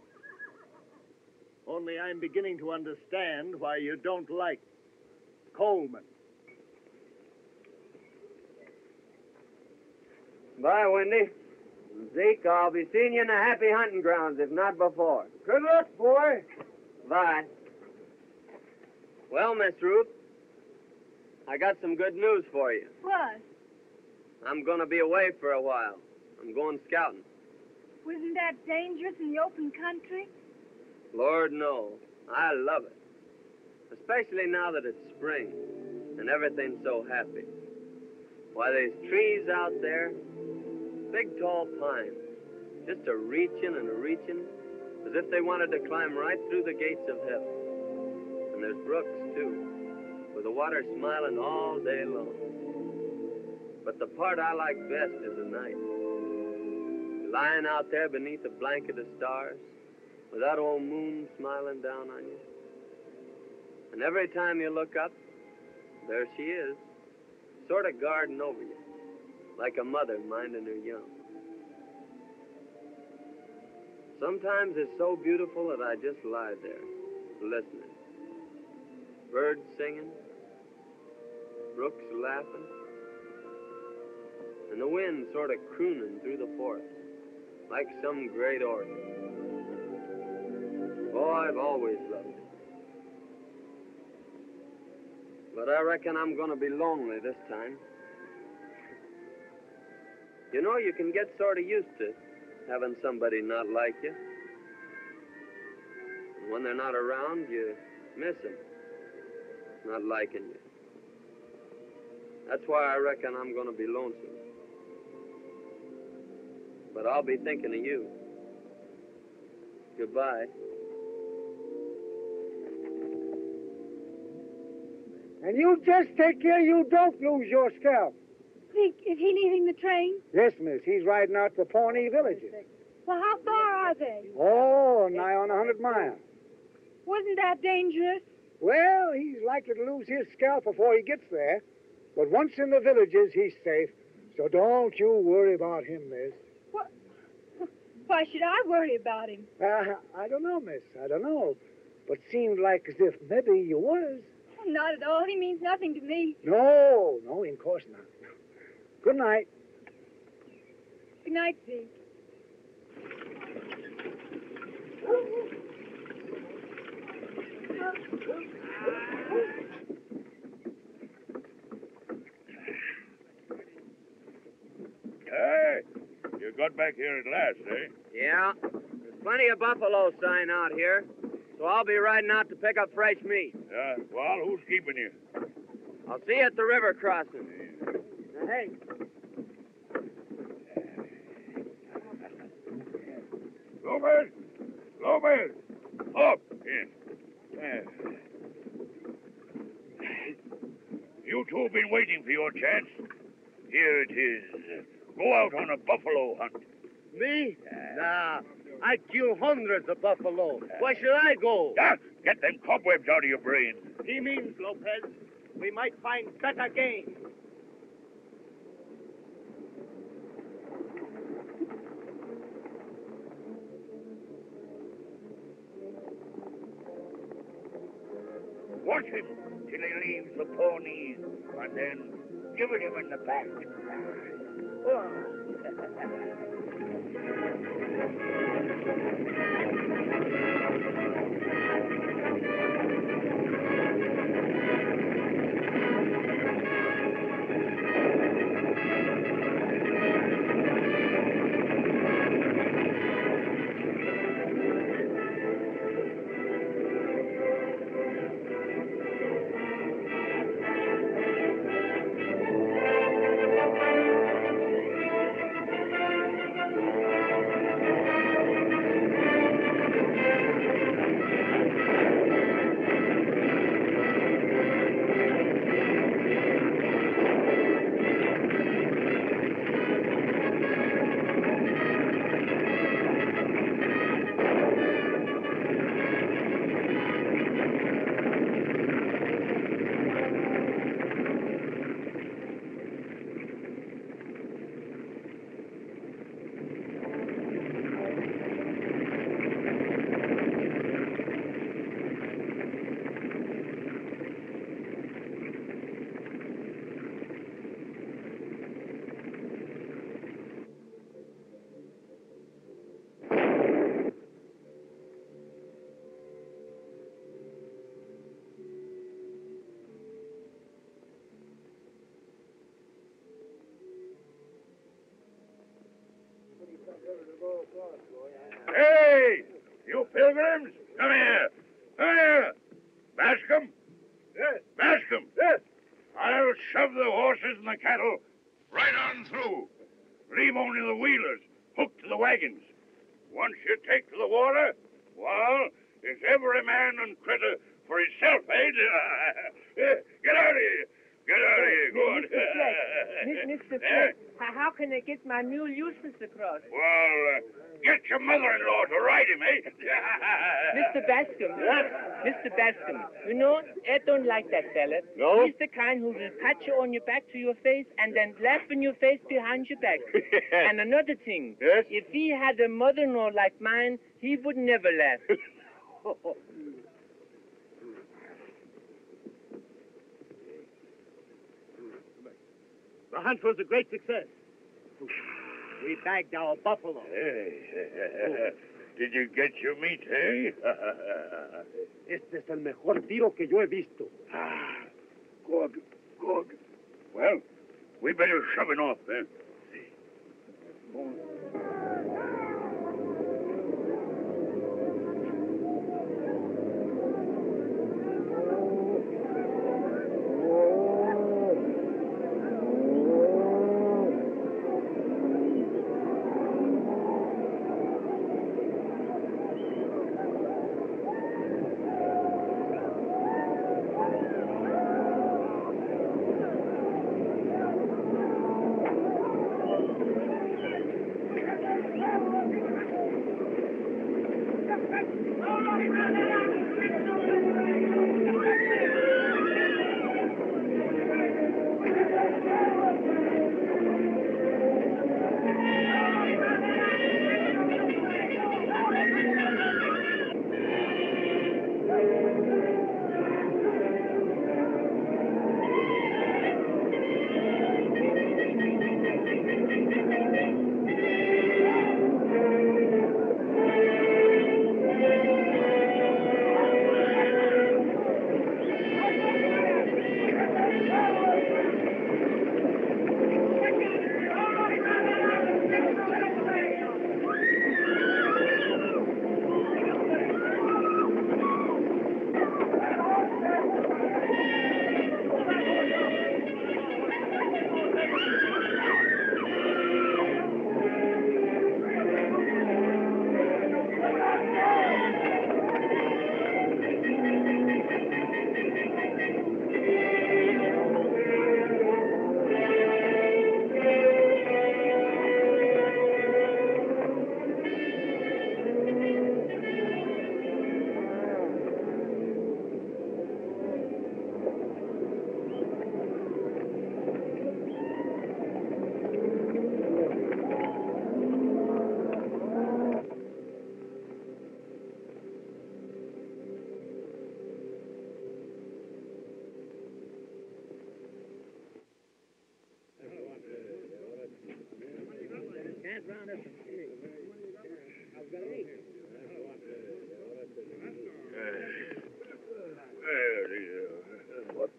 Only I'm beginning to understand why you don't like Coleman. Bye, Wendy. Zeke, I'll be seeing you in the happy hunting grounds, if not before. Good luck, boy. Bye. Well, Miss Ruth, I got some good news for you. What? I'm going to be away for a while. I'm going scouting. Wasn't that dangerous in the open country? Lord, no. I love it. Especially now that it's spring and everything's so happy. Why, there's trees out there, big tall pines, just a-reaching and a-reaching, as if they wanted to climb right through the gates of heaven. And there's brooks, too, with the water smiling all day long. But the part I like best is the night. Lying out there beneath a blanket of stars, with that old moon smiling down on you. And every time you look up, there she is, sort of guarding over you, like a mother minding her young. Sometimes it's so beautiful that I just lie there, listening. Birds singing, brooks laughing, and the wind sort of crooning through the forest, like some great organ. Oh, I've always loved it. But I reckon I'm going to be lonely this time. You know, you can get sort of used to having somebody not like you. And when they're not around, you miss them, not liking you. That's why I reckon I'm going to be lonesome. But I'll be thinking of you. Goodbye. And you just take care you don't lose your scalp. Zeke, is he leaving the train? Yes, miss. He's riding out to Pawnee villages. Well, how far are they? Oh, nigh on 100 miles. Wasn't that dangerous? Well, he's likely to lose his scalp before he gets there. But once in the villages, he's safe. So don't you worry about him, miss. What? Why should I worry about him? I don't know, miss. I don't know. But seemed like as if maybe you was. Not at all. He means nothing to me. No, in course not. Good night. Good night, Zeke. Hey, you got back here at last, eh? Yeah, there's plenty of buffalo sign out here, so I'll be riding out to pick up fresh meat. Yeah, well, who's keeping you? I'll see you at the river crossing. Hey. Lopez! Up! Here. You two have been waiting for your chance. Here it is. Go out on a buffalo hunt. Me? Nah. I kill hundreds of buffalo. Why should I go? Get them cobwebs out of your brain. He means, Lopez, we might find better game. Watch him till he leaves the ponies, and then give it him in the back. Hey, you pilgrims, come here. Come here. Bascom? Yes. Bascom? Yes. I'll shove the horses and the cattle right on through. Leave only the wheelers hooked to the wagons. Once you take to the water, well, it's every man and critter for himself, eh? Get out of here. Get out of here. Go on. Mr. Fleck, how can I get my mule used, Mr. Cross? Well, get your mother-in-law to ride him, eh? Mr. Bascom. Mr. Bascom, you know, I don't like that fella. No? He's the kind who will pat you on your back to your face and then laugh in your face behind your back. And another thing. Yes? If he had a mother-in-law like mine, he would never laugh. The hunt was a great success. We bagged our buffalo. Hey, did you get your meat, eh? Este es el mejor tiro que yo he visto. Good, good. Well, we better shove it off, then.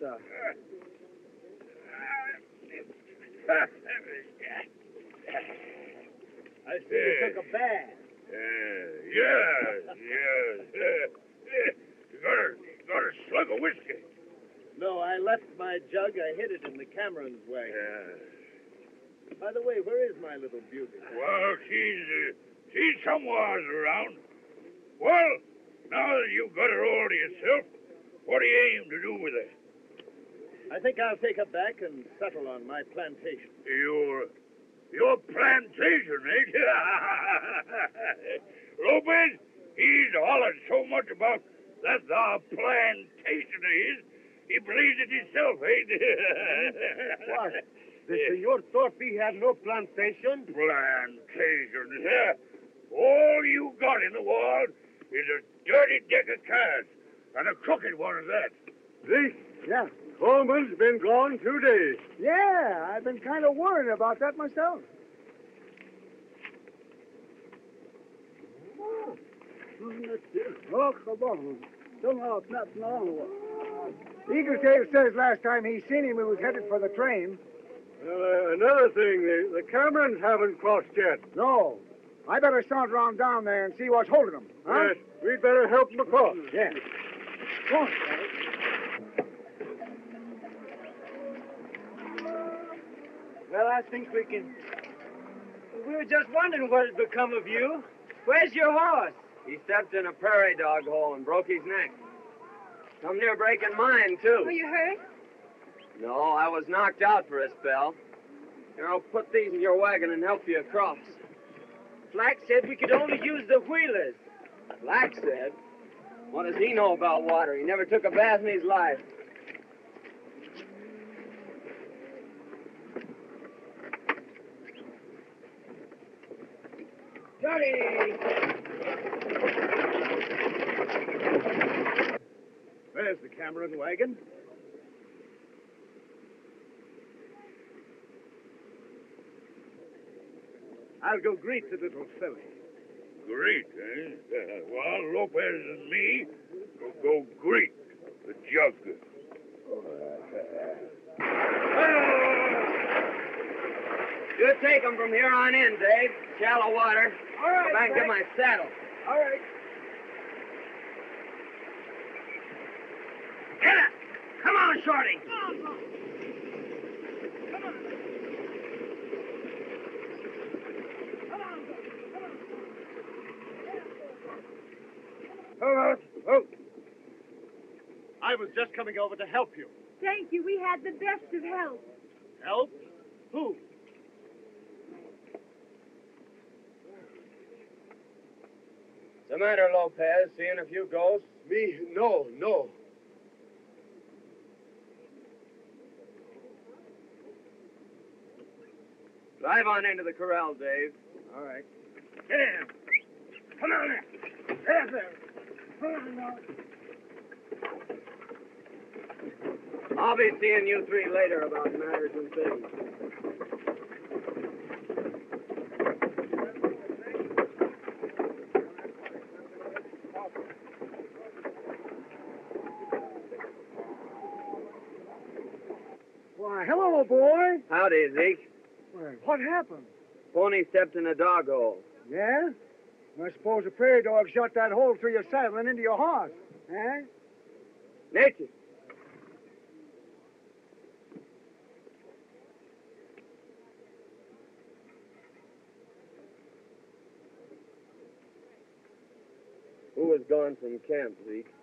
Upstart. I see you took a bath. Yes. You got a slug of whiskey. No, I left my jug. I hid it in the Cameron's wagon. By the way, where is my little beauty? Well, she's somewhere around. Well, now that you've got her all to yourself, what do you aim to do with her? I think I'll take her back and settle on my plantation. Your plantation, eh? Lopez, he's hollered so much about that plantation of his, he believes it himself, eh? What? The Senor Thorpe had no plantation? Plantation, yeah. All you got in the world is a dirty deck of cards, and a crooked one at that. Zeke? Yeah. Coleman's been gone 2 days. Yeah, I've been kind of worried about that myself. Eagle Tail says last time he seen him, he was headed for the train. Another thing, the Camerons haven't crossed yet. No. I better saunter around down there and see what's holding them. Huh? Yes, we'd better help them across. Yeah. Go on. Well, I think we can... We were just wondering what had become of you. Where's your horse? He stepped in a prairie dog hole and broke his neck. Come near breaking mine, too. Were you hurt? No, I was knocked out for a spell. Here, I'll put these in your wagon and help you across. Flack said we could only use the wheelers. Black said? What does he know about water? He never took a bath in his life. Johnny! Where's the Cameron wagon? I'll go greet the little filly. Greet, eh? Well, Lopez and me will go greet the jug. You take him from here on in, Dave. Shallow water. All right, Go back and get my saddle. All right. Get it! Come on, Shorty! Oh. I was just coming over to help you. Thank you. We had the best of help. Help? Who? What's the matter, Lopez? Seeing a few ghosts? Me? No. Drive on into the corral, Dave. All right. Get in. Come on there. There. Come on now. I'll be seeing you three later about matters and things. Why, hello, boy. Howdy, Zeke. Well, what happened? Pony stepped in a dog hole. Yeah? I suppose the prairie dog shot that hole through your saddle and into your horse. Eh? Nature. Who was gone from camp, Zeke?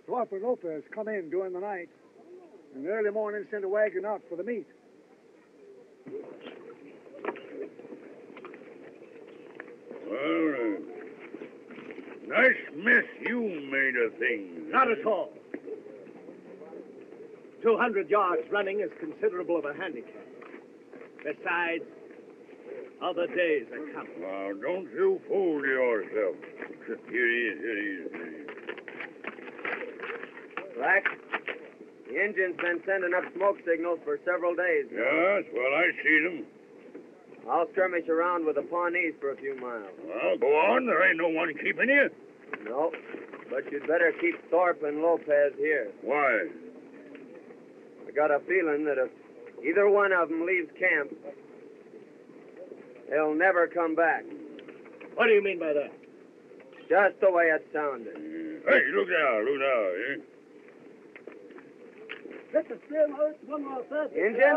Thorpe and Lopez come in during the night. And early morning sent a wagon out for the meat. Well, nice mess you made of things. Not at all. 200 yards running is considerable of a handicap. Besides, other days are coming. Now, don't you fool yourself. Here he is. Black, the engine's been sending up smoke signals for several days now. Yes, well, I see them. I'll skirmish around with the Pawnees for a few miles. Well, go on. There ain't no one keeping you. No, but you'd better keep Thorpe and Lopez here. Why? got a feeling that if either one of them leaves camp, they'll never come back. What do you mean by that? Just the way it sounded. Hey, look now, eh? This is still one more thing. Injun?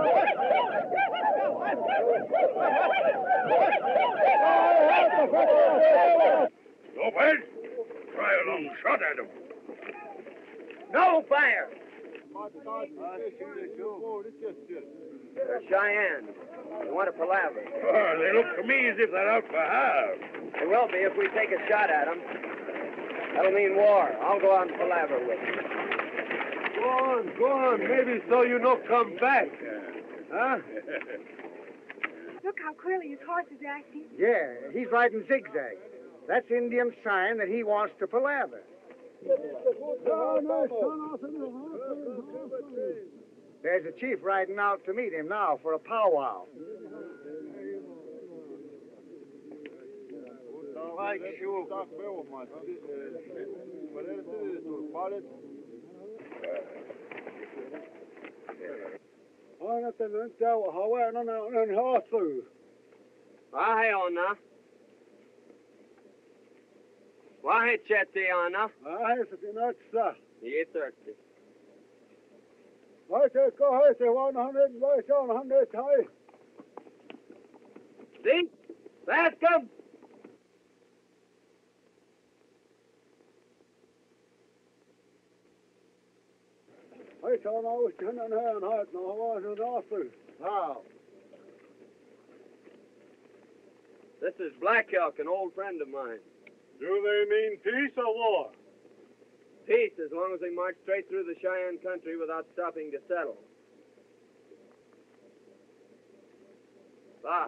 No bad. Try a long shot at him. No fire! They're Cheyenne. They want to palaver. Oh, they look to me as if they're out for half. They will be if we take a shot at them. That'll mean war. I'll go out and palaver with them. Go on. Maybe so you no come back. Huh? Look how queerly his horse is acting. Yeah, he's riding zigzag. That's Indian sign that he wants to palaver. There's a chief riding out to meet him now for a powwow. Wahe ona. Wahe chete ona. Ye thirsty. See? Let's go. How? This is Black Elk, an old friend of mine. Do they mean peace or war? Peace, as long as they march straight through the Cheyenne country without stopping to settle. Bah.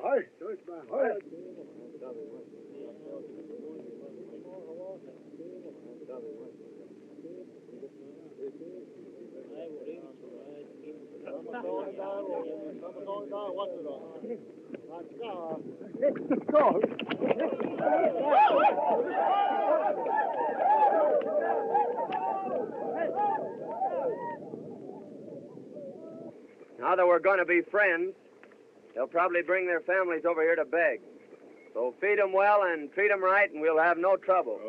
Now that we're going to be friends, they'll probably bring their families over here to beg. So feed them well and treat them right, and we'll have no trouble.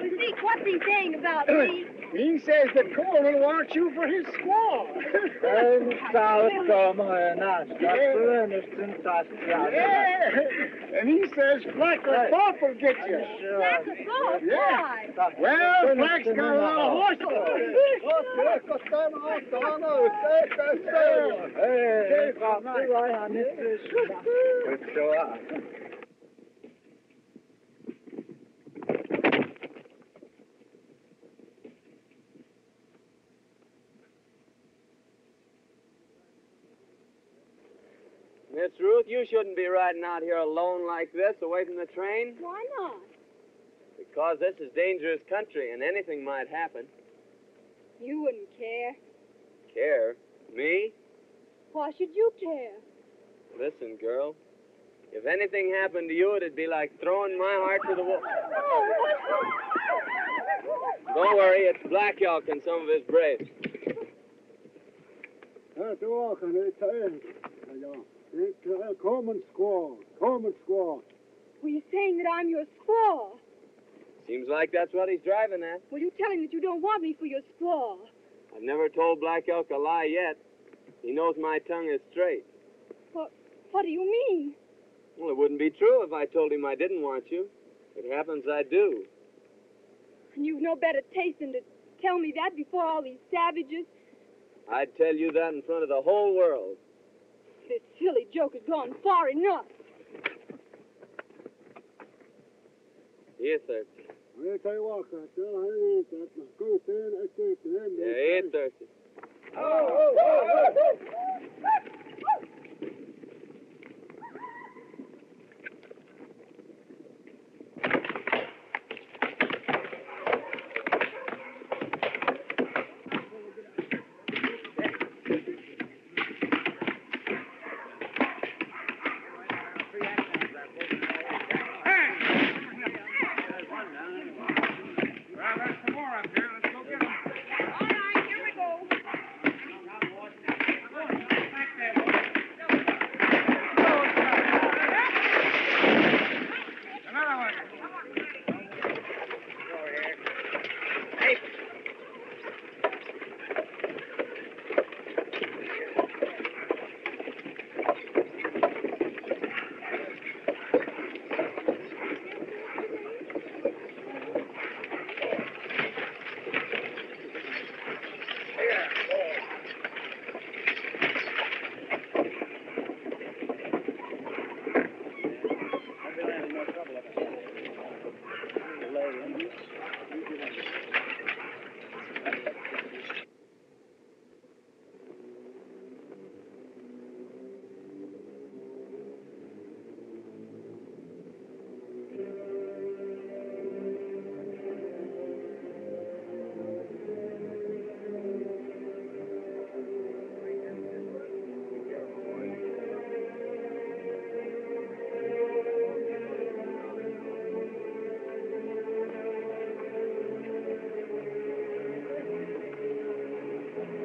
Zeke, what's he saying about me? He says that Coleman wants you for his squaw. And he says Black Thorpe will get you. Black Thorpe? Yeah. Why? Well, Black's got a lot of horses. Miss Ruth, you shouldn't be riding out here alone like this, away from the train. Why not? Because this is dangerous country, and anything might happen. You wouldn't care. Care? Me? Why should you care? Listen, girl. If anything happened to you, it'd be like throwing my heart to the wall. Don't worry, it's Black Elk and some of his braves. Coleman squaw. Well, you're saying that I'm your squaw. Seems like that's what he's driving at. Well, you tell him that you don't want me for your squaw. I've never told Black Elk a lie yet. He knows my tongue is straight. What do you mean? Well, it wouldn't be true if I told him I didn't want you. It happens I do. And you've no better taste than to tell me that before all these savages. I'd tell you that in front of the whole world. This silly joke has gone far enough. Here, thirsty. Yeah, here, thirsty.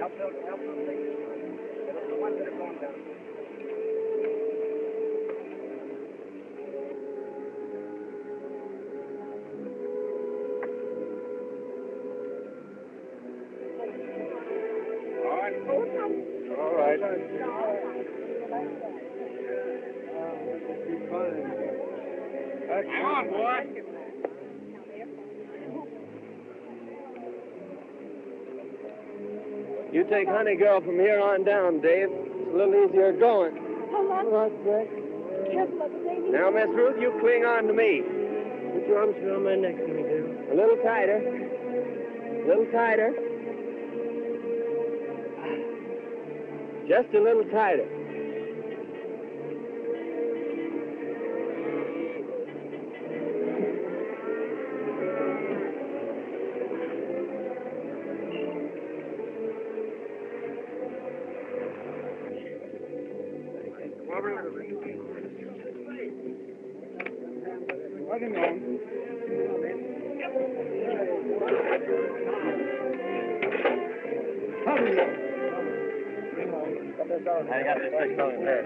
Help them take this one. The ones that are going down. All right. Hang on, boy. You take Honey Girl from here on down, Dave. It's a little easier going. Hold on. All right, Breck. Careful of the baby. Now, Miss Ruth, you cling on to me. Put your arms around my neck, Honey Girl. A little tighter. A little tighter. Just a little tighter. I got this fixed on there.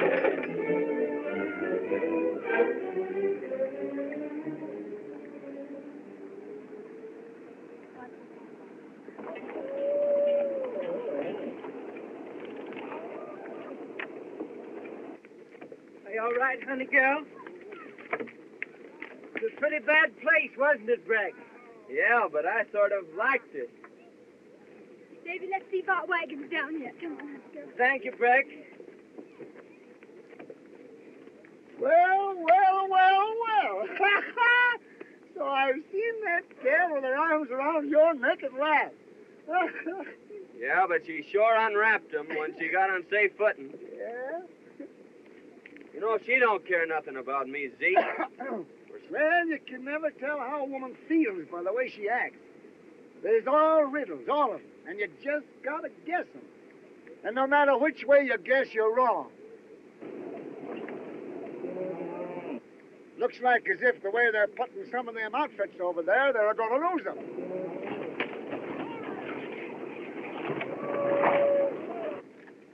Are you all right, honey girl? It was a pretty bad place, wasn't it, Breck? Yeah, but I sort of liked it. Davy, let's see if our wagon's down here. Come on, let's go. Thank you, Breck. Well. So I've seen that gal with her arms around your neck at last. Yeah, but she sure unwrapped him when she got on safe footing. Yeah? You know, she don't care nothing about me, Zeke. Well, you can never tell how a woman feels by the way she acts. There's all riddles, all of them, and you just gotta guess them. And no matter which way you guess, you're wrong. Looks like as if the way they're putting some of them outfits over there, they're going to lose them.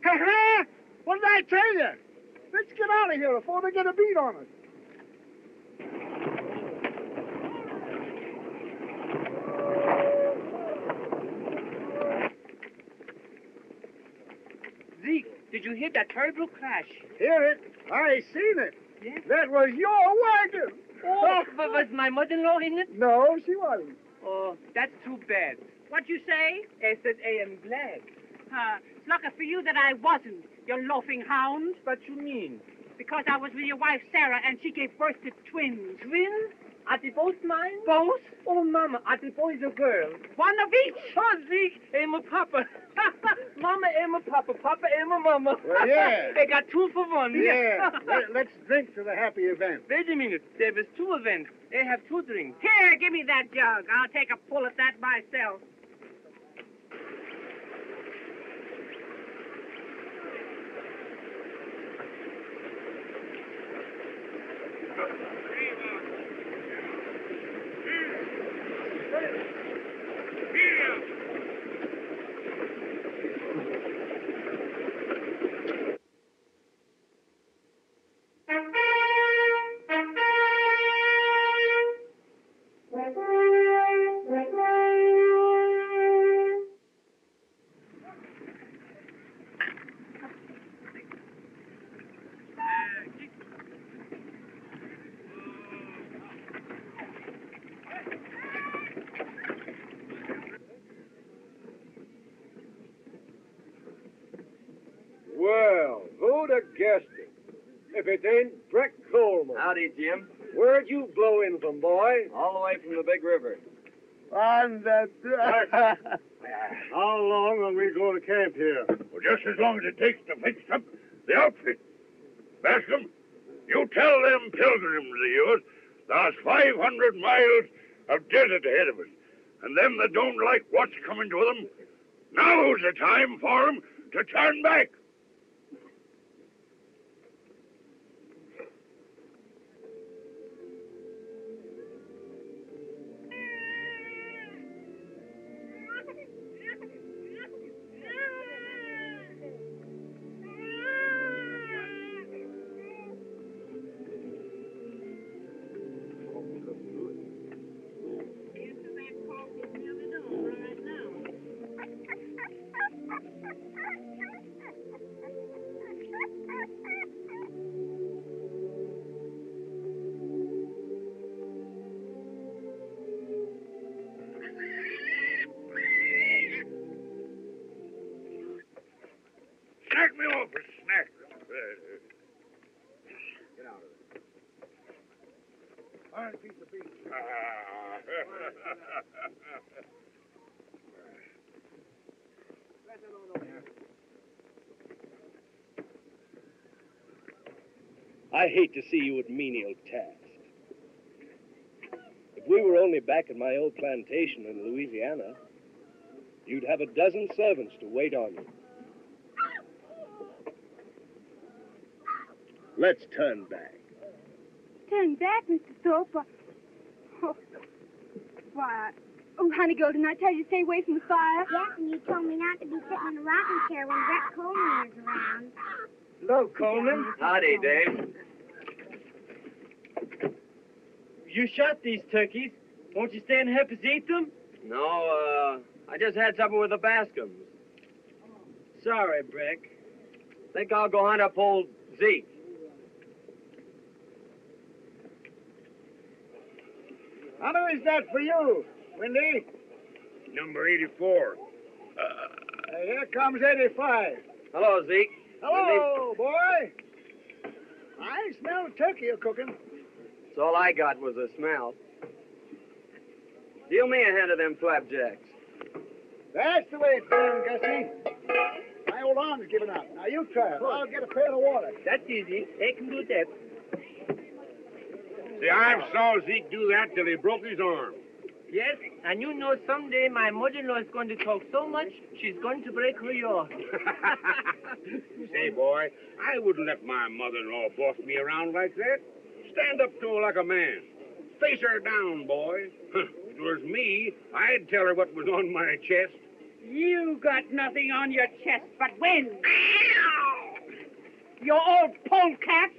Ha-ha! What did I tell you? Let's get out of here before they get a beat on us. Zeke, did you hear that terrible crash? Hear it? I seen it. Yes? That was your wagon. Oh, but was my mother-in-law in it? No, she wasn't. Oh, that's too bad. What you say? I said I am glad. It's lucky for you that I wasn't, you loafing hound. What you mean? Because I was with your wife, Sarah, and she gave birth to twins. Twins? Are they both mine? Both? Oh, Mama, are they boys or girls? One of each. Oh, Zeke, I'm a papa. Mama, I'm a papa. Papa, I'm a mama. Well, yeah. They got 2 for 1. Yeah. Let's drink to the happy event. Wait a minute. There was 2 events. They have 2 drinks. Here, give me that jug. I'll take a pull at that myself. Well, who'd have guessed it? If it ain't Breck Coleman. Howdy, Jim. Where'd you blow in from, boy? All the way from the big river. On the... How long will we go to camp here? Well, just as long as it takes to fix up the outfit. Bascom, you tell them pilgrims of yours there's 500 miles of desert ahead of us. And them that don't like what's coming to them, now's the time for them to turn back. Snack me off a snack. Get out of it. All right, piece of beef. I hate to see you at menial tasks. If we were only back at my old plantation in Louisiana, you'd have a dozen servants to wait on you. Let's turn back. Turn back, Mr. Thorpe. Why, oh, Honeygold, didn't I tell you to stay away from the fire? Yes, and you told me not to be sitting in a rocking chair when Breck Coleman is around. Hello, Coleman. Howdy, Dave. You shot these turkeys. Won't you stay and help us eat them? No, I just had supper with the Bascoms. Sorry, Breck. Think I'll go hunt up old Zeke. How many is that for you, Windy? Number 84. Here comes 85. Hello, Zeke. Hello, boy. I smell turkey you're cooking. So all I got was a smell. Deal me a hand of them flapjacks. That's the way it's done, Gussie. My old arm's giving out. Now you try it. I'll get a pail of water. That's easy. They can do that. See, I saw Zeke do that till he broke his arm. Yes, and you know someday my mother-in-law is going to talk so much, she's going to break her yaw. Say, boy, I wouldn't let my mother-in-law boss me around like that. Stand up to her like a man. Face her down, boy. If it was me, I'd tell her what was on my chest. You got nothing on your chest but wind. You old polecat.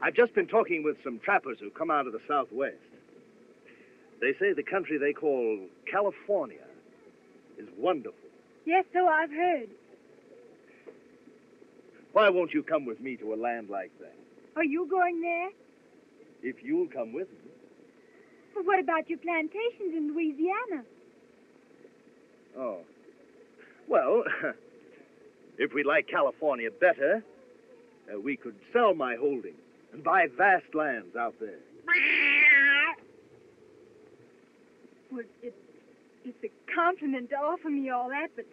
I've just been talking with some trappers who come out of the Southwest. They say the country they call California is wonderful. Yes, so I've heard. Why won't you come with me to a land like that? Are you going there? If you'll come with me. But what about your plantations in Louisiana? Oh. Well, if we like California better, we could sell my holdings and buy vast lands out there. Well, it's a compliment to offer me all that, but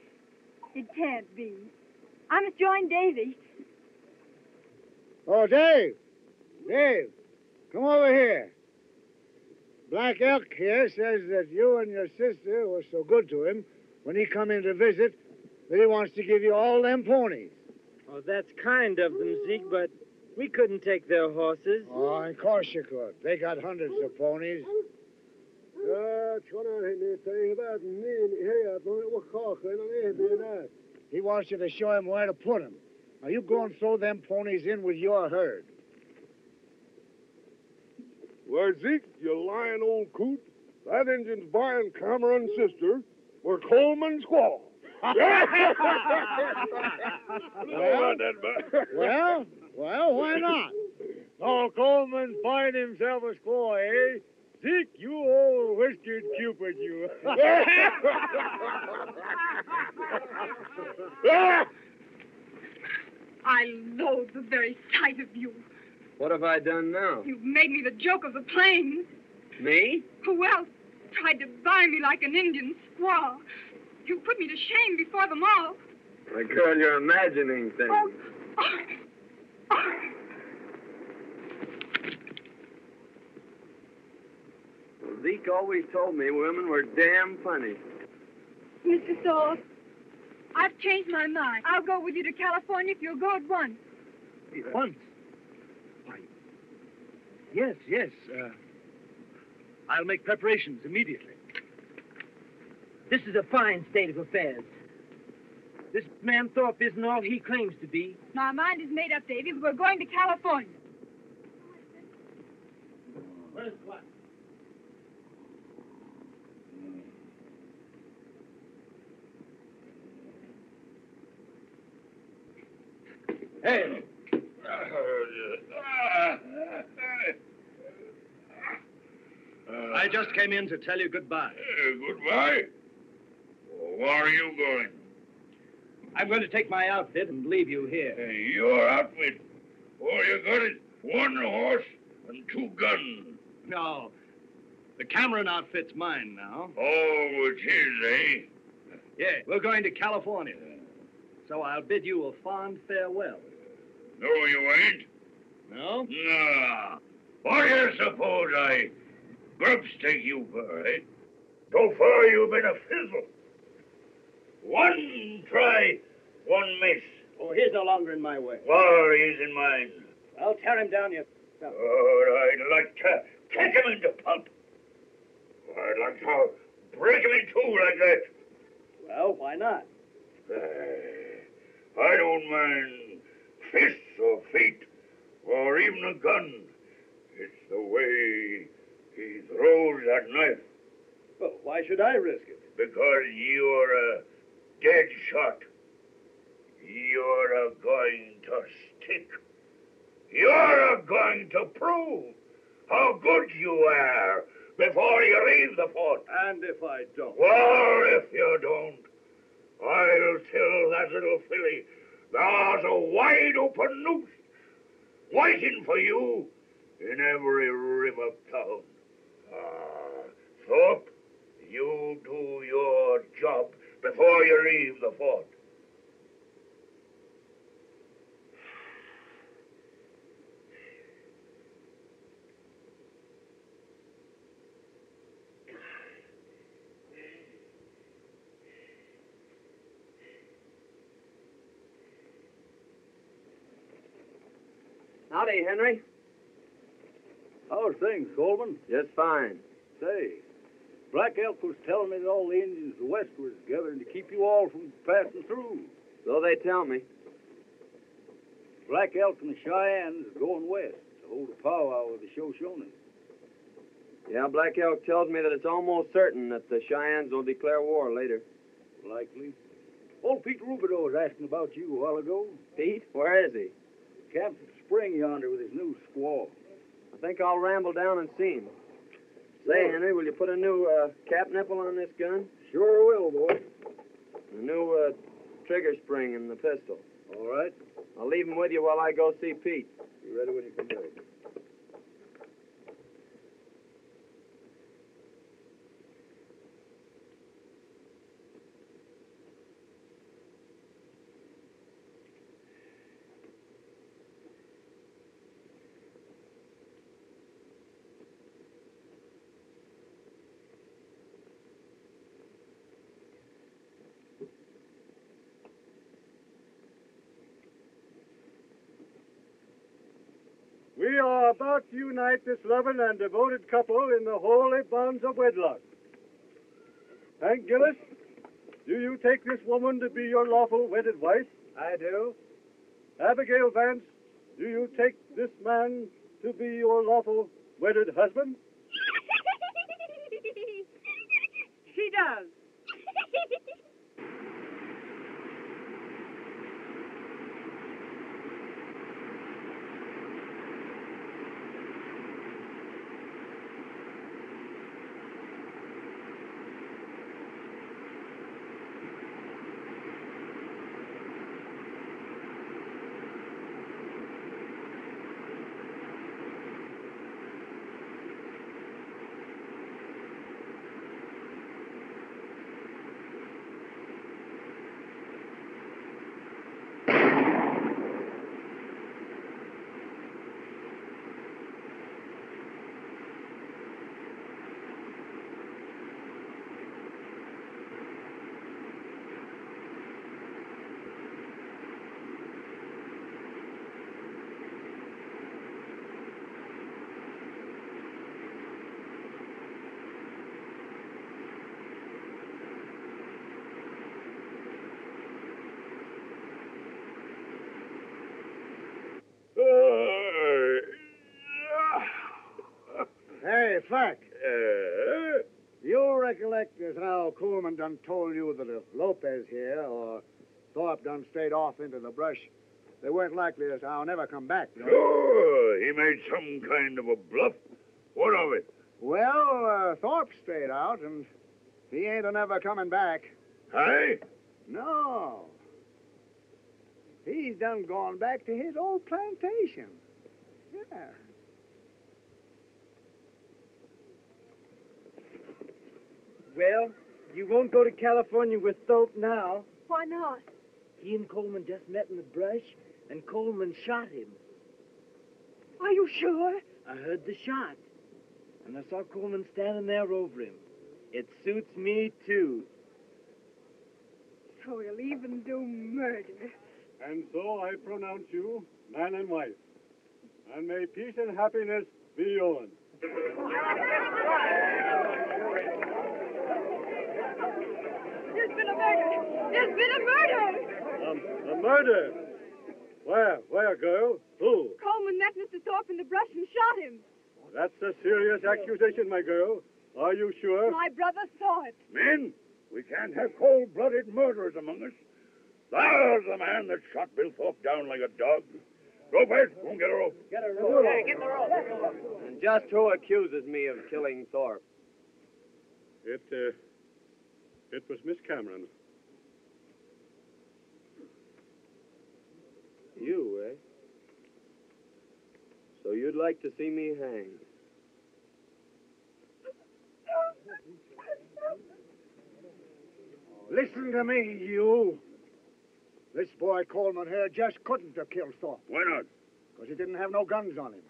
it can't be. I must join Davy. Oh, Dave. Dave, come over here. Black Elk here says that you and your sister were so good to him when he come in to visit that he wants to give you all them ponies. Oh, that's kind of them, Zeke, but we couldn't take their horses. Oh, of course you could. They got hundreds of ponies. He wants you to show him where to put them. Now, you go and throw them ponies in with your herd. Why, Zeke, you lying old coot. That Injun's buying Cameron's sister for Coleman's squaw. Well, why not? Oh, Coleman find himself a squaw, eh? Zeke, you old whiskered Cupid, you. I loathe the very sight of you. What have I done now? You've made me the joke of the plains. Me? Who else tried to buy me like an Indian squaw? You put me to shame before them all. My girl, you're imagining things. Well, Zeke always told me women were damn funny. Mr. Thorpe, I've changed my mind. I'll go with you to California if you'll go at once. At once? Why, yes. I'll make preparations immediately. This is a fine state of affairs. This man Thorpe isn't all he claims to be. My mind is made up, Davy. We're going to California. Where's what? Hey. I just came in to tell you goodbye. Goodbye? Where are you going? I'm going to take my outfit and leave you here. Your outfit? All you got is one horse and 2 guns. No. The Cameron outfit's mine now. Oh, it's his, eh? Yeah, we're going to California. So I'll bid you a fond farewell. No, you ain't. No? Nah. What do you suppose I grubstake you for, eh? So far you've been a fizzle. 1 try, 1 miss. Oh, he's no longer in my way. Well, he's in mine. I'll tear him down, you... Oh, I'd like to kick him into pulp. I'd like to break him in 2 like that. Well, why not? I don't mind fists or feet or even a gun. It's the way he throws that knife. Well, why should I risk it? Because you're a dead shot. You're going to stick. You're going to prove how good you are before you leave the fort. And if I don't? Well, if you don't, I'll tell that little filly there's a wide open noose waiting for you in every river town. Thorpe, you do your job before you leave the fort. Howdy, Henry. How's things, Coleman? Just fine. Say, Black Elk was telling me that all the Indians of the West was gathering to keep you all from passing through. So they tell me. Black Elk and the Cheyennes are going west to hold a powwow with the Shoshones. Yeah, Black Elk tells me that it's almost certain that the Cheyennes will declare war later. Likely. Old Pete Rubidoux was asking about you a while ago. Pete? Where is he? Camped at the spring yonder with his new squaw. I think I'll ramble down and see him. Say, Henry, will you put a new cap nipple on this gun? Sure will, boy. A new trigger spring in the pistol. All right. I'll leave him with you while I go see Pete. Be ready when you come back. We are about to unite this loving and devoted couple in the holy bonds of wedlock. Hank Gillis, do you take this woman to be your lawful wedded wife? I do. Abigail Vance, do you take this man to be your lawful wedded husband? She does. Hey, Fleck. You recollect as how Coleman done told you that if Lopez here or Thorpe done strayed off into the brush, They weren't likely that I'll never come back. Sure, he made some kind of a bluff. What of it? Well, Thorpe stayed out, and he ain't never coming back. Hey? No. He's done gone back to his old plantation. Yeah. Well, you won't go to California with Thorpe now. Why not? He and Coleman just met in the brush, and Coleman shot him. Are you sure? I heard the shot, and I saw Coleman standing there over him. It suits me, too. So he'll even do murder. And so I pronounce you man and wife. And may peace and happiness be yours. There's been a murder! There's been a murder! A murder? Where, girl? Who? Coleman met Mr. Thorpe in the brush and shot him. That's a serious accusation, my girl. Are you sure? My brother saw it. Men, we can't have cold-blooded murderers among us. There's the man that shot Bill Thorpe down like a dog. Ropers, go and get a rope. Get a rope. Hey, get the rope. And just who accuses me of killing Thorpe? It was Miss Cameron. You, eh? So you'd like to see me hanged? Listen to me, you. This boy Coleman here just couldn't have killed Thorpe. Why not? Because he didn't have no guns on him.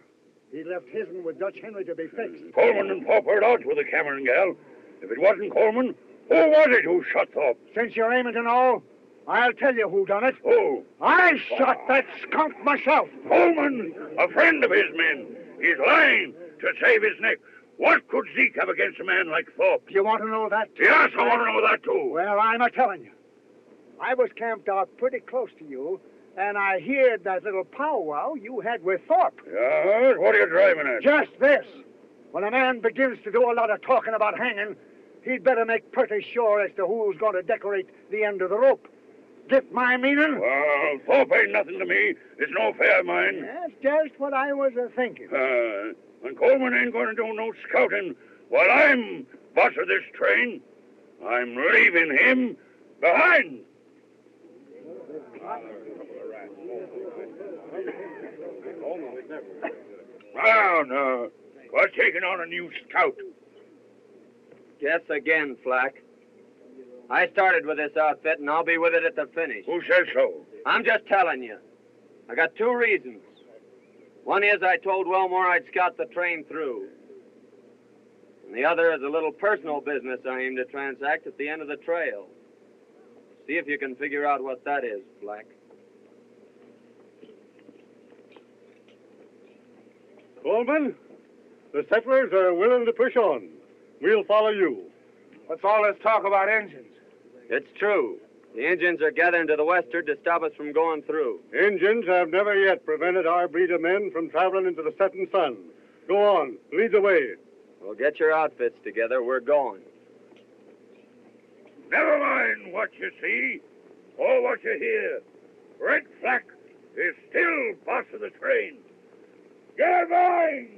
He left his'n with Dutch Henry to be fixed. Coleman and Thorpe heard out with the Cameron gal. If it wasn't Coleman, who was it who shot Thorpe? Since you're aiming to know, I'll tell you who done it. Who? I shot that skunk myself. Coleman, a friend of his men. He's lying to save his neck. What could Zeke have against a man like Thorpe? You want to know that too? Yes, I want to know that too. Well, I'm a-telling you. I was camped out pretty close to you, and I heard that little powwow you had with Thorpe. Yes? What are you driving at? Just this. When a man begins to do a lot of talking about hanging, he'd better make pretty sure as to who's going to decorate the end of the rope. Get my meaning? Well, Thorpe ain't nothing to me. It's no affair of mine. That's just what I was thinking. And Coleman ain't going to do no scouting while I'm boss of this train. I'm leaving him behind. Now, we're taking on a new scout. Guess again, Flack. I started with this outfit, and I'll be with it at the finish. Who says so? I'm just telling you. I got two reasons. One is I told Wilmore I'd scout the train through. And the other is a little personal business I aim to transact at the end of the trail. See if you can figure out what that is, Flack. Coleman, the settlers are willing to push on. We'll follow you. What's all this talk about engines? It's true. The Indians are gathering to the westward to stop us from going through. Indians have never yet prevented our breed of men from traveling into the setting sun. Go on, lead the way. Well, get your outfits together. We're going. Never mind what you see or what you hear. Red Flack is still boss of the train. Get going!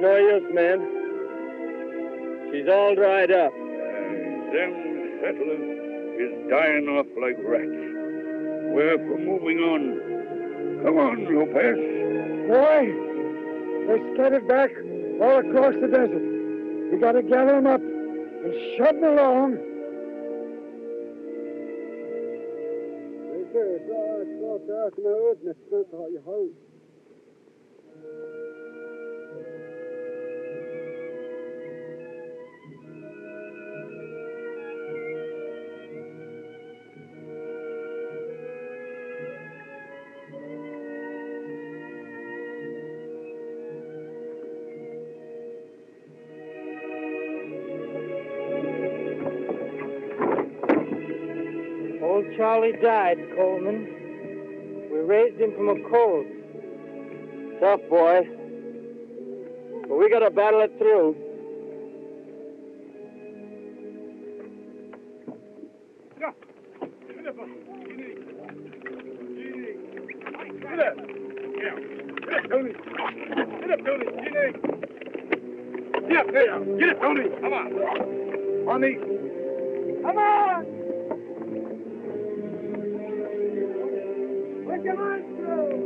no use, man. She's all dried up. Them settlers is dying off like rats. We're for moving on. Come on, Lopez. Boy, they're scattered back all across the desert. We gotta gather them up and shove them along. Old Charlie died, Coleman. We raised him from a colt. Tough boy. But we gotta battle it through. Get up. Yeah. Get up, Tony. Get up, Tony. Get up, there. Get up, Tony. Come on. On me. Come on. Put your hands through.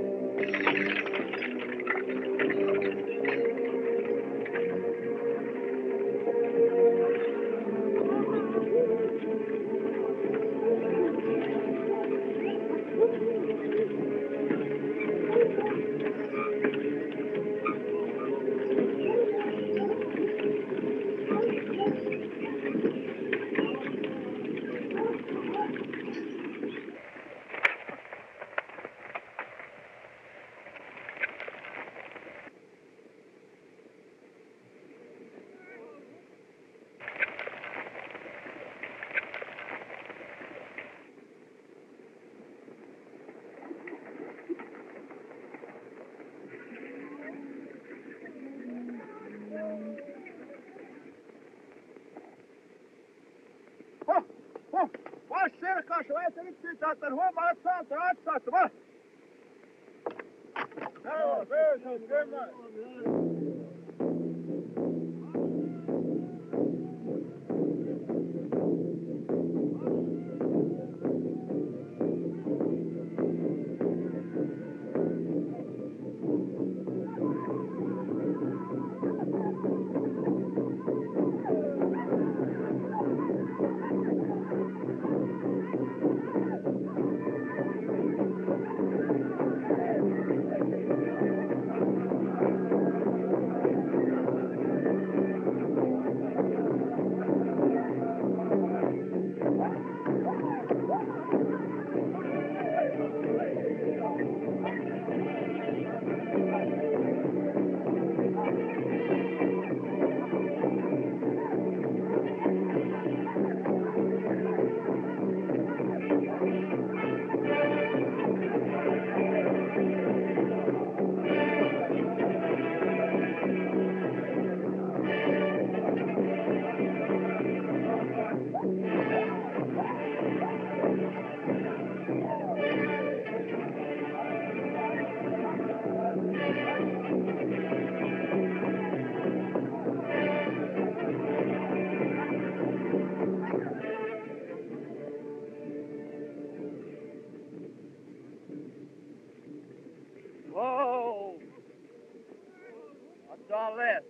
All this.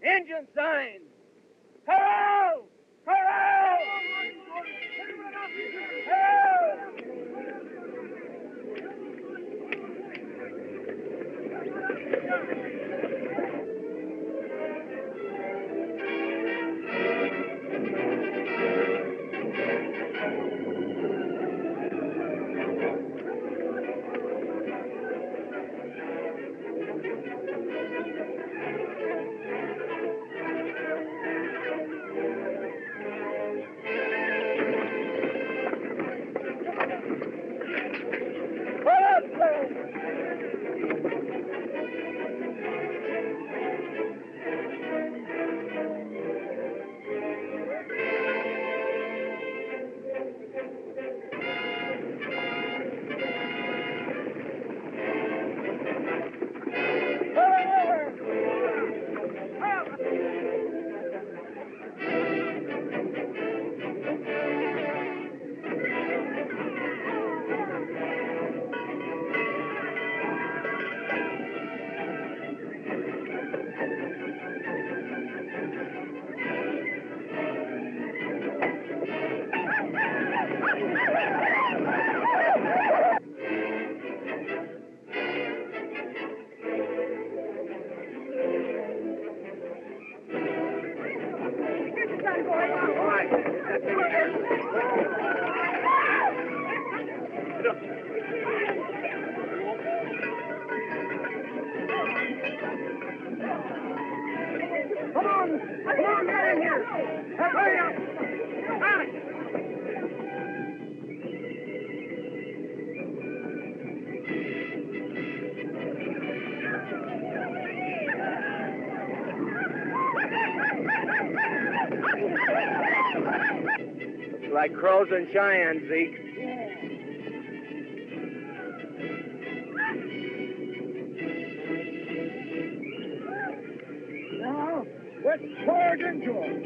Engine signs. Hello! Hello! Come on, get in here. Hurry up. Looks like crows and Cheyennes, Zeke. Now, let's charge into them.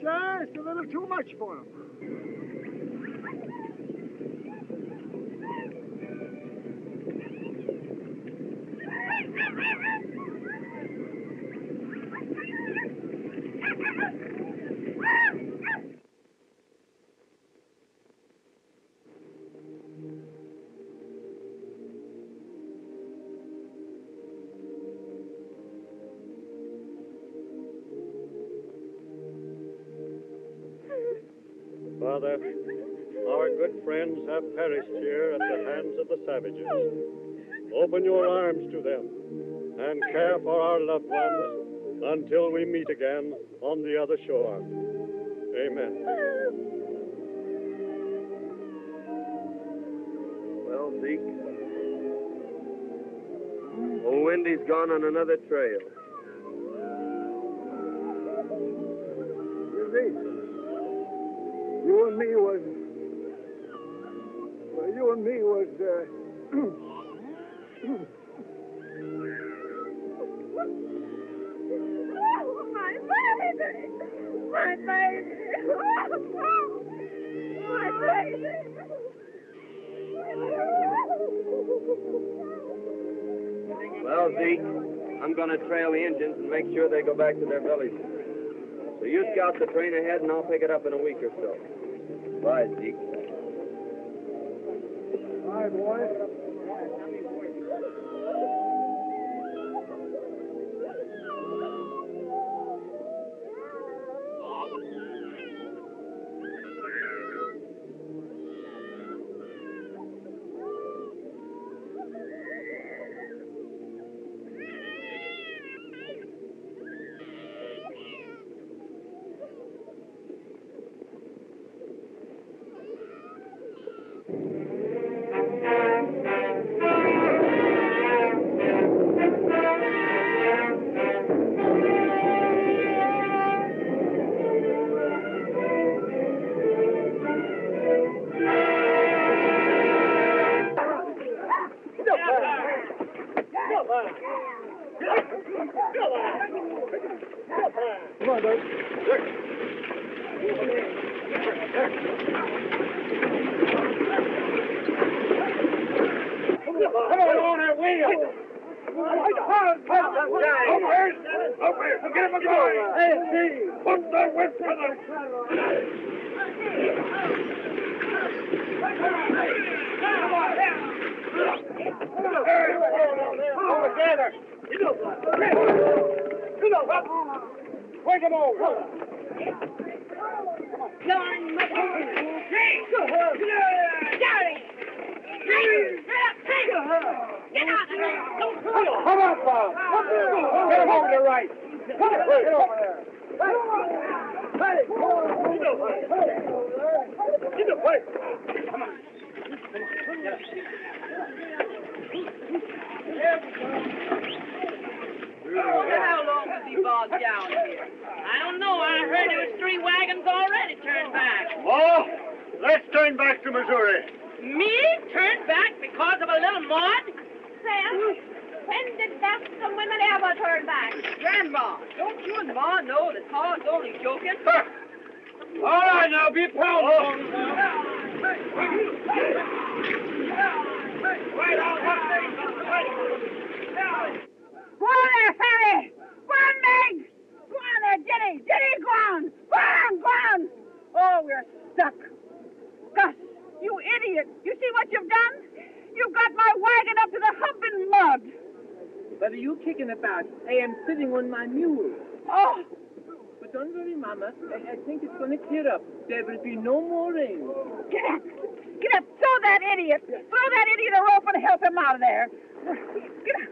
Just a little too much for him. Father, our good friends have perished here at the hands of the savages. Open your arms to them and care for our loved ones until we meet again on the other shore. Amen. Well, Zeke, old Wendy's gone on another trail. You see, you and me was My baby! My baby! My baby! Well, Zeke, I'm going to trail the Indians and make sure they go back to their villages. So you scout the train ahead, and I'll pick it up in a week or so. Bye, Zeke. Bye, boy. Come on, Doug. Come on that wheel. Up here. Get him a going. Hey, Steve. Put the whip to them. All together. Wake him over. Come on, Bob. Get him over to the right. Get over there. Hey, come on. Get the place. Come on. How long has he bogged down here? I don't know. I heard there was 3 wagons already turned back. Oh, let's turn back to Missouri. Me? Turned back because of a little mud? Sam, when did that some women ever turn back? Grandma, don't you and Ma know that Pa's only joking? All right, now, be powerful. Go on there, Fanny! Go on, Meg! Go on there, Jenny! Jenny, go on! Go on, go on! Oh, we're stuck. Gus, you idiot! You see what you've done? You've got my wagon up to the hump in mud. What are you kicking about? I am sitting on my mule. Oh! But don't worry, Mama. I think it's going to clear up. There will be no more rain. Get up! Get up! Throw that idiot! Throw that idiot a rope and help him out of there. Get up!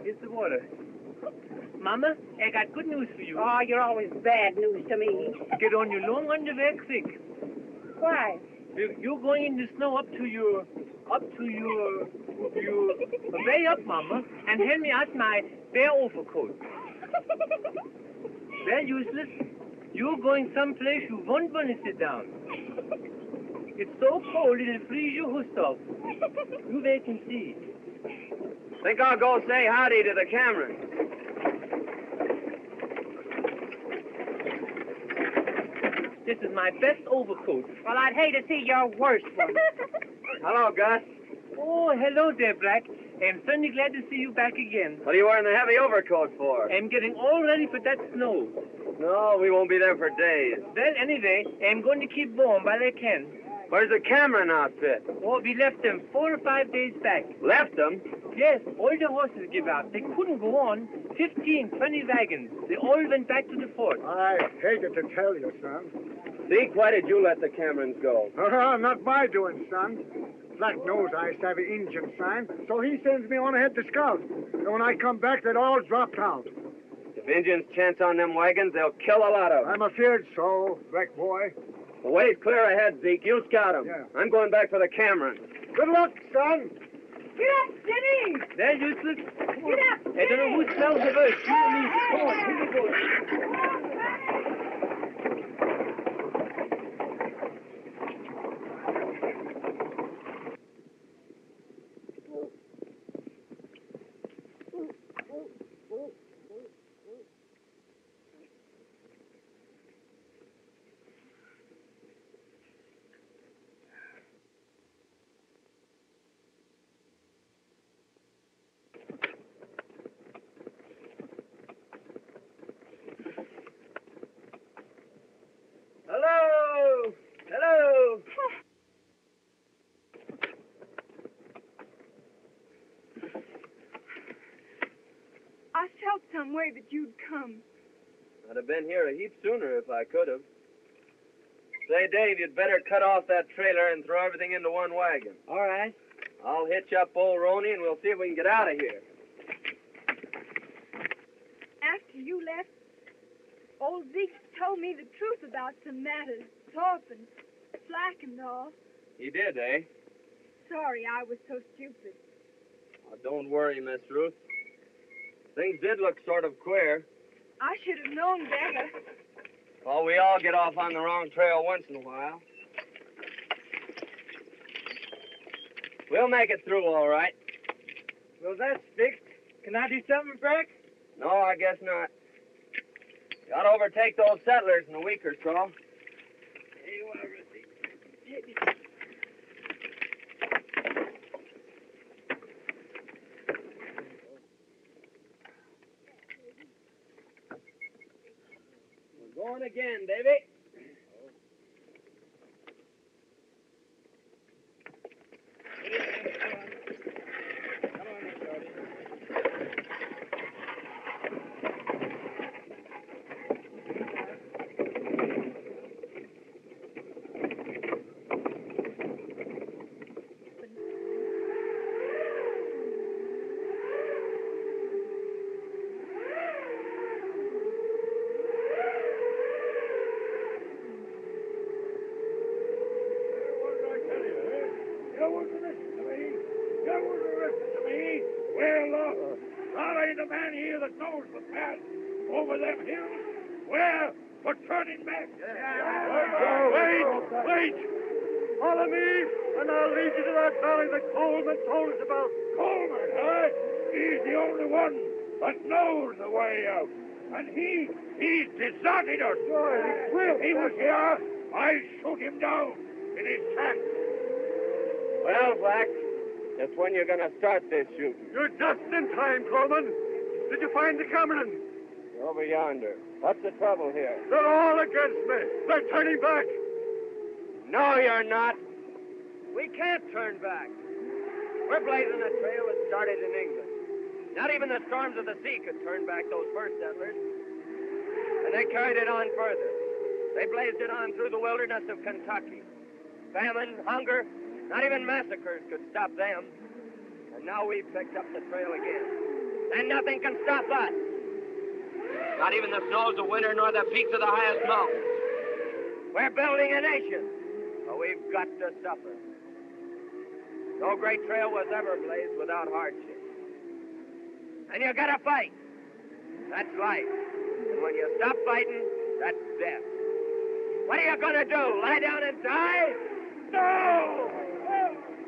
Here's the water. Mama, I got good news for you. Oh, you're always bad news to me. Get on your long underwear quick. Why? You're going in the snow up to your, way up, Mama, and hand me out my bare overcoat. Well, useless. You're going someplace you won't want to sit down. It's so cold it'll freeze your host off. You wait and see. Think I'll go say howdy to the Camerons. This is my best overcoat. Well, I'd hate to see your worst one. Hello, Gus. Oh, hello there, Breck. I'm certainly glad to see you back again. What are you wearing the heavy overcoat for? I'm getting all ready for that snow. No, we won't be there for days. Well, anyway, I'm going to keep warm while I can. Where's the Cameron outfit? Oh, we left them 4 or 5 days back. Left them? Yes, all the horses give out. They couldn't go on. 15, 20 wagons. They all went back to the fort. I hated to tell you, son. Zeke, why did you let the Camerons go? Not my doing, son. Black knows I savvy Injun sign, so he sends me on ahead to scout. And when I come back, they'd all dropped out. If Indians chance on them wagons, they'll kill a lot of them. I'm afeared so, Breck boy. The way's clear ahead, Zeke. You scout them. Yeah. I'm going back for the Camerons. Good luck, son. Get up, Jenny! They're useless. Get up, I don't know who smells the first. You or me. Come on, here we go. Hello! Hello! I felt some way that you'd come. I'd have been here a heap sooner if I could have. Say, Dave, you'd better cut off that trailer and throw everything into one wagon. All right. I'll hitch up old Roney and we'll see if we can get out of here. After you left, old Zeke told me the truth about some matters. Thorpe and Slack and all. He did, eh? Sorry I was so stupid. Oh, don't worry, Miss Ruth. Things did look sort of queer. I should have known better. Well, we all get off on the wrong trail once in a while. We'll make it through all right. Well, that's fixed. Can I do something, Breck? No, I guess not. Got to overtake those settlers in a week or so. Here you are, Ruthie. We're going again, baby. Over them hills? Where? For turning back. Wait! Follow me, and I'll lead you to that valley that Coleman told us about. Coleman, huh? He's the only one that knows the way out. And he's deserted us. If he was here, I'd shoot him down in his tracks. Well, Black, just when you're going to start this shooting? You're just in time, Coleman. Did you find the Camerons? Over yonder. What's the trouble here? They're all against me. They're turning back. No, you're not. We can't turn back. We're blazing a trail that started in England. Not even the storms of the sea could turn back those first settlers. And they carried it on further. They blazed it on through the wilderness of Kentucky. Famine, hunger, not even massacres could stop them. And now we've picked up the trail again. And nothing can stop us. Not even the snows of winter nor the peaks of the highest mountains. We're building a nation, but we've got to suffer. No great trail was ever blazed without hardship. And you gotta fight. That's life. And when you stop fighting, that's death. What are you gonna do? Lie down and die? No!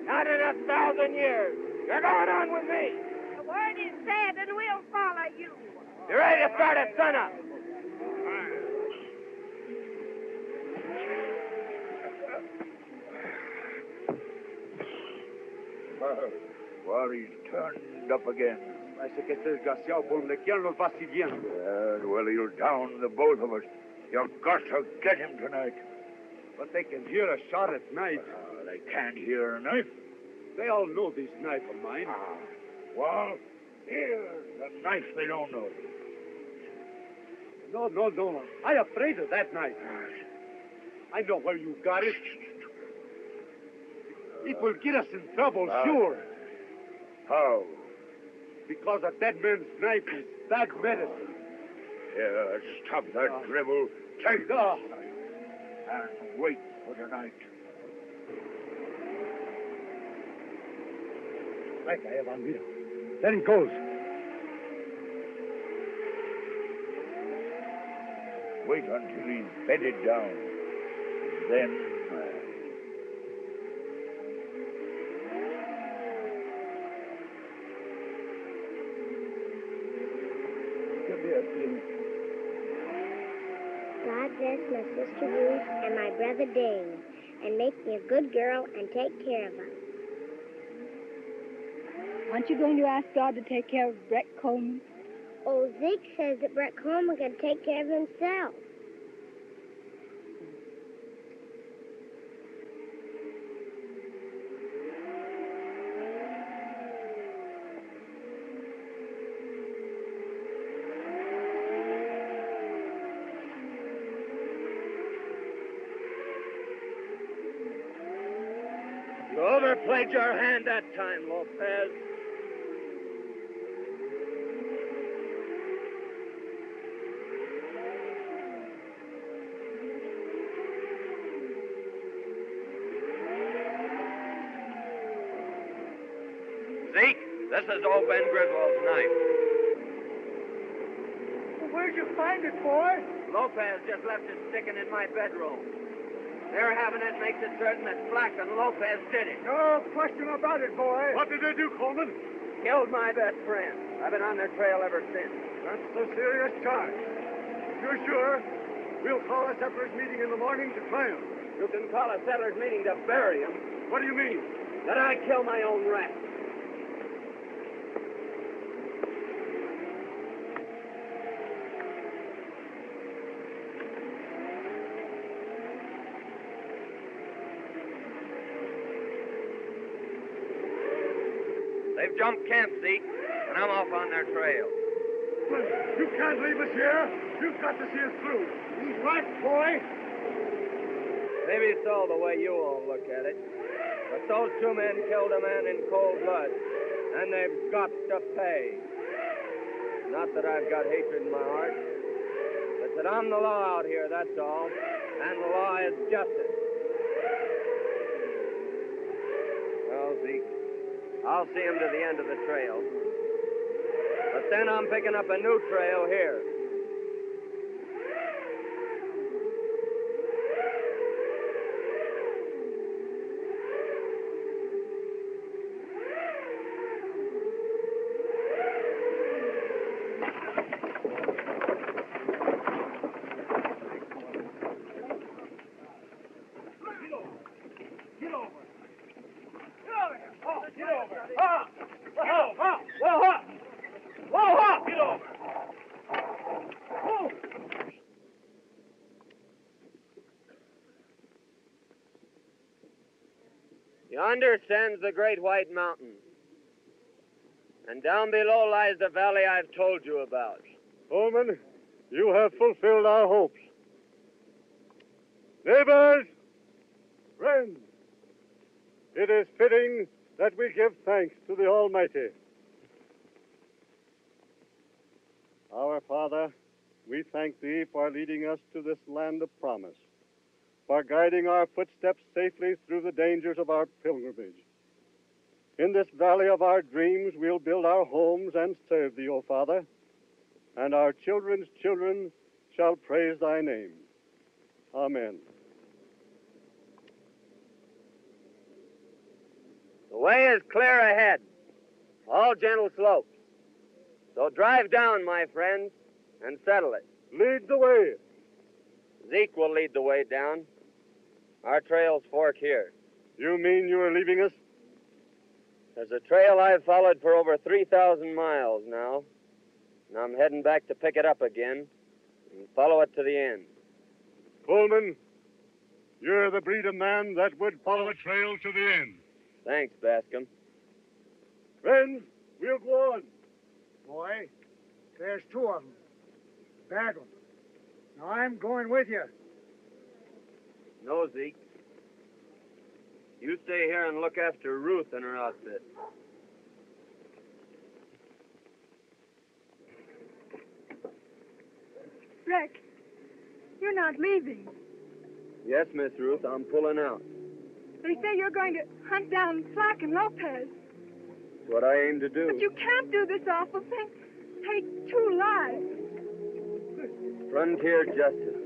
Not in 1,000 years. You're going on with me. The word is said, and we'll follow you. You ready to start at sunup? Well, he's turned up again. Parece que este desgraciado por donde quiera nos va siguiendo. Well, he'll down the both of us. You've got to get him tonight. But they can hear a shot at night. They can't hear a knife. They all know this knife of mine. Well, here's the knife they don't know. No. I'm afraid of that knife. I know where you got it. It will get us in trouble, sure. How? Because a dead man's knife is bad medicine. Here, stop that dribble. Take this and wait for the night. Like I have on video. There he goes. Wait until he's bedded down. Then... God bless my sister Ruth and my brother Dave, and make me a good girl and take care of us. Aren't you going to ask God to take care of Breck Coleman? Oh, Zeke says that Breck Coleman can take care of himself. You overplayed your hand that time, Lopez. Zeke, this is old Ben Griswold's knife. Where'd you find it, boy? Lopez just left it sticking in my bedroom. Their having it makes it certain that Black and Lopez did it. No question about it, boy. What did they do, Coleman? Killed my best friend. I've been on their trail ever since. That's a serious charge. If you're sure, we'll call a settlers' meeting in the morning to try him. You can call a settlers' meeting to bury him. What do you mean? That I kill my own rat. They've jumped camp, Zeke, and I'm off on their trail. You can't leave us here. You've got to see us through. He's right, boy. Maybe so, the way you all look at it. But those two men killed a man in cold blood, and they've got to pay. Not that I've got hatred in my heart, but that I'm the law out here, that's all. And the law is justice. Well, Zeke, I'll see him to the end of the trail. But then I'm picking up a new trail here. Yonder stands the great white mountain. And down below lies the valley I've told you about. Coleman, you have fulfilled our hopes. Neighbors, friends, it is fitting that we give thanks to the Almighty. Our Father, we thank Thee for leading us to this land of promise, for guiding our footsteps safely through the dangers of our pilgrimage. In this valley of our dreams, we'll build our homes and serve Thee, O Father. and our children's children shall praise thy name. Amen. The way is clear ahead, all gentle slopes. So drive down, my friends, and settle it. Lead the way. Zeke will lead the way down. Our trails fork here. You mean you are leaving us? There's a trail I've followed for over 3,000 miles now, and I'm heading back to pick it up again and follow it to the end. Coleman, you're the breed of man that would follow a trail to the end. Thanks, Bascom. Friends, we'll go on. Boy, there's two of them. Bad ones. Now, I'm going with you. No, Zeke. You stay here and look after Ruth and her outfit. Breck, you're not leaving. Yes, Miss Ruth, I'm pulling out. They say you're going to hunt down Slack and Lopez. It's what I aim to do. But you can't do this awful thing. Take 2 lives. Frontier justice.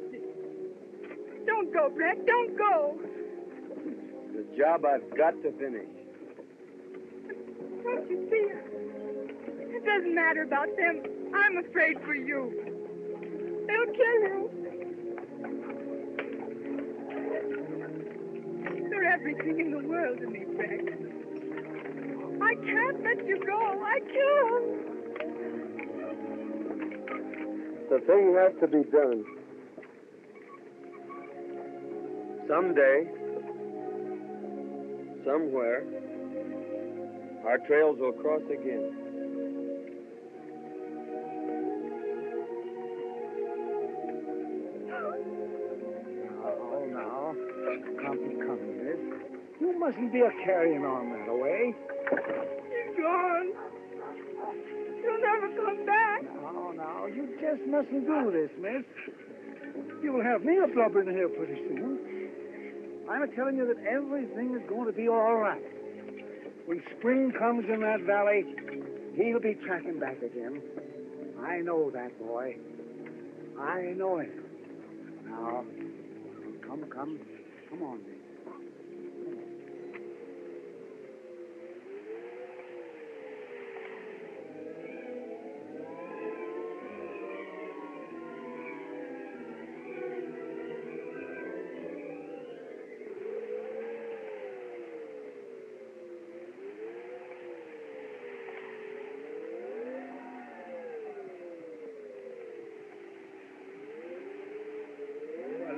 Don't go, Breck. Don't go. The job I've got to finish. Don't you see? It doesn't matter about them. I'm afraid for you. They'll kill you. You're everything in the world to me, Breck. I can't let you go. I can't. The thing has to be done. Someday, somewhere, our trails will cross again. Oh, now. Come, miss. You mustn't be a carrying on that way. He's gone. He'll never come back. Now, you just mustn't do this, miss. You'll have me a blubbering here pretty soon. I'm telling you that everything is going to be all right. When spring comes in that valley, he'll be tracking back again. I know that, boy. I know it. Now, come on, miss.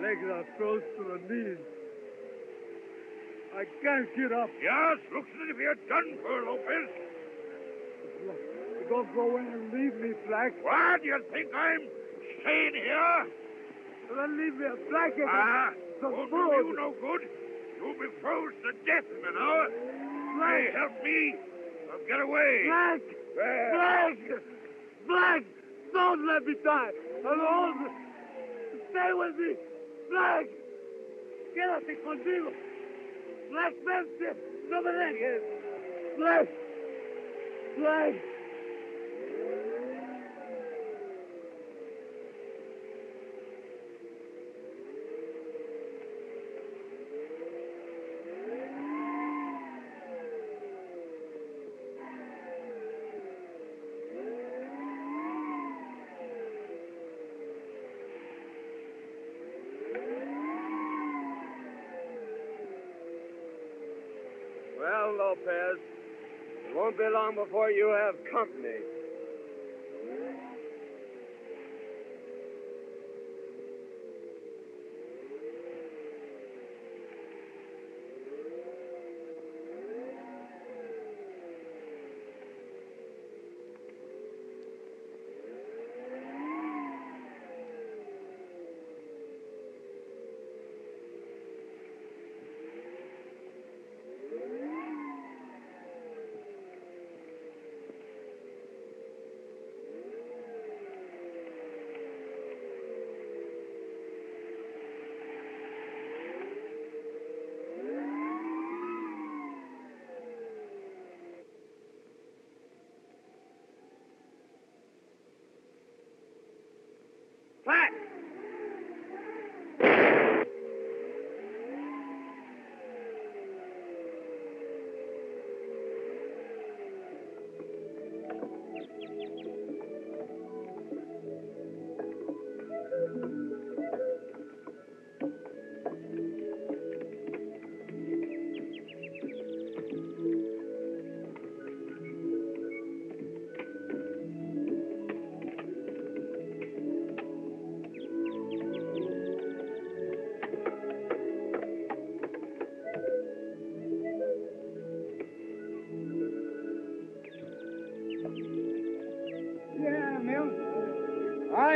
Legs are close to the knees. I can't get up. Yes, looks as if you're done for, Lopez. Don't go in and leave me, Black. What? You think I'm staying here? Then leave me a blanket. Won't do you no good. You'll be froze to death in an hour. Hey, help me. I'll get away. Black! Well. Black! Don't let me die. Alone. Stay with me. Black! Quédate contigo. Black, vente. No me dejes. Black! Black! Well, Lopez, it won't be long before you have company.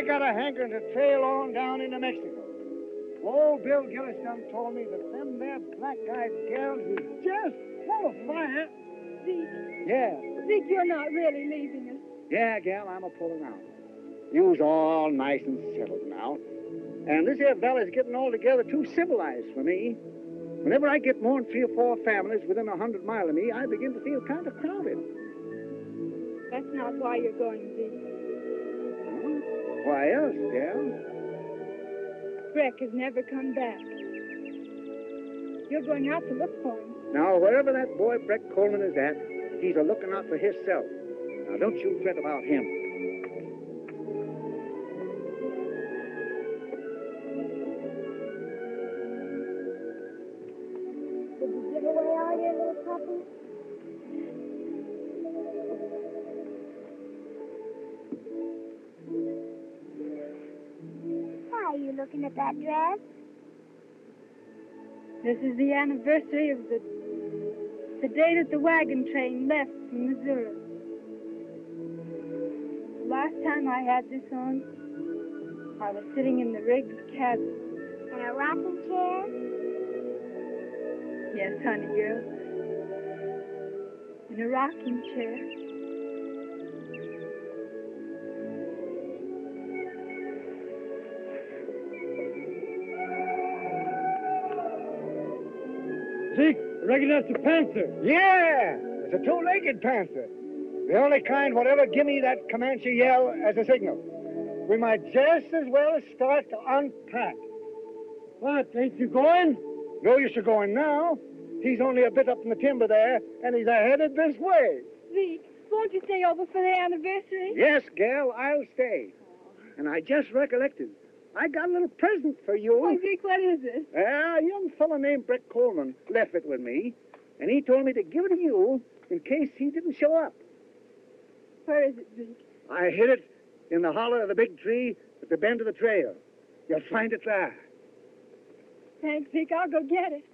got a hankering to trail on down into Mexico. Old Bill Gillis done told me that them there black-eyed gals is just full of fire. Zeke. Yeah. Zeke, you're not really leaving us. Yeah, gal, I'm a-pulling out. You's all nice and settled now. And this here valley's getting altogether too civilized for me. Whenever I get more than 3 or 4 families within 100 miles of me, I begin to feel kind of crowded. That's not why you're going, Zeke. Why else, gal? Breck has never come back. You're going out to look for him. Now, wherever that boy Breck Coleman is at, he's a-looking out for himself. Now, don't you fret about him. Did you give away all your little puppies? Why are you looking at that dress? This is the anniversary of the day that the wagon train left from Missouri. Last time I had this on, I was sitting in the Riggs cabin. In a rocking chair? Yes, honey girl. In a rocking chair. Zeke, I reckon that's a panther. Yeah, it's a 2-legged panther. The only kind whatever give me that Comanche yell as a signal. We might just as well start to unpack. What, ain't you going? No use of going now. He's only a bit up in the timber there, and he's headed this way. Zeke, won't you stay over for the anniversary? Yes, gal, I'll stay. And I just recollected. I got a little present for you. Oh, Zeke, what is it? A young fellow named Breck Coleman left it with me, and he told me to give it to you in case he didn't show up. Where is it, Zeke? I hid it in the hollow of the big tree at the bend of the trail. You'll find it there. Thanks, Zeke. I'll go get it.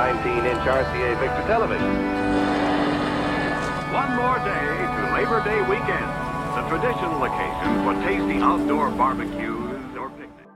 19-inch RCA Victor television. One more day to Labor Day weekend, the traditional occasion for tasty outdoor barbecues or picnics.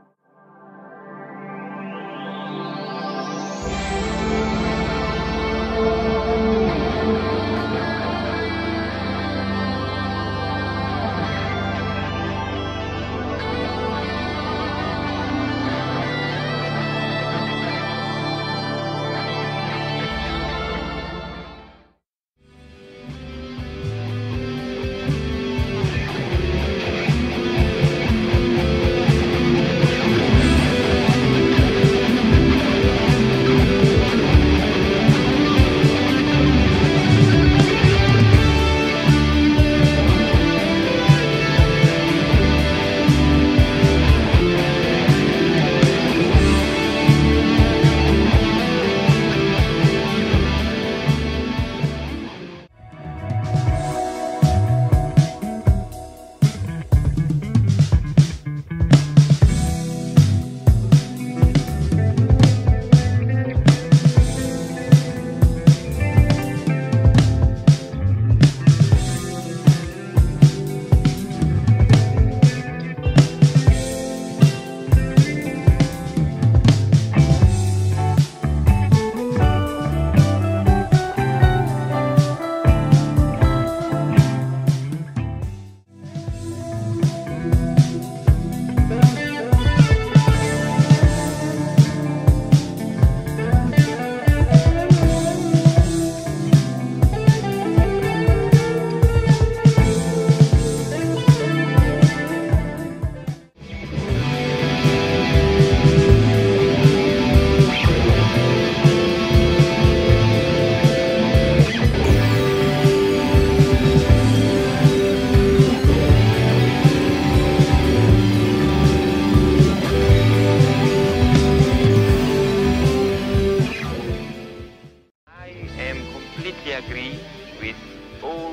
Agree with all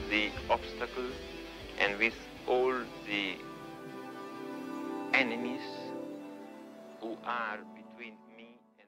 the obstacles and with all the enemies who are between me and...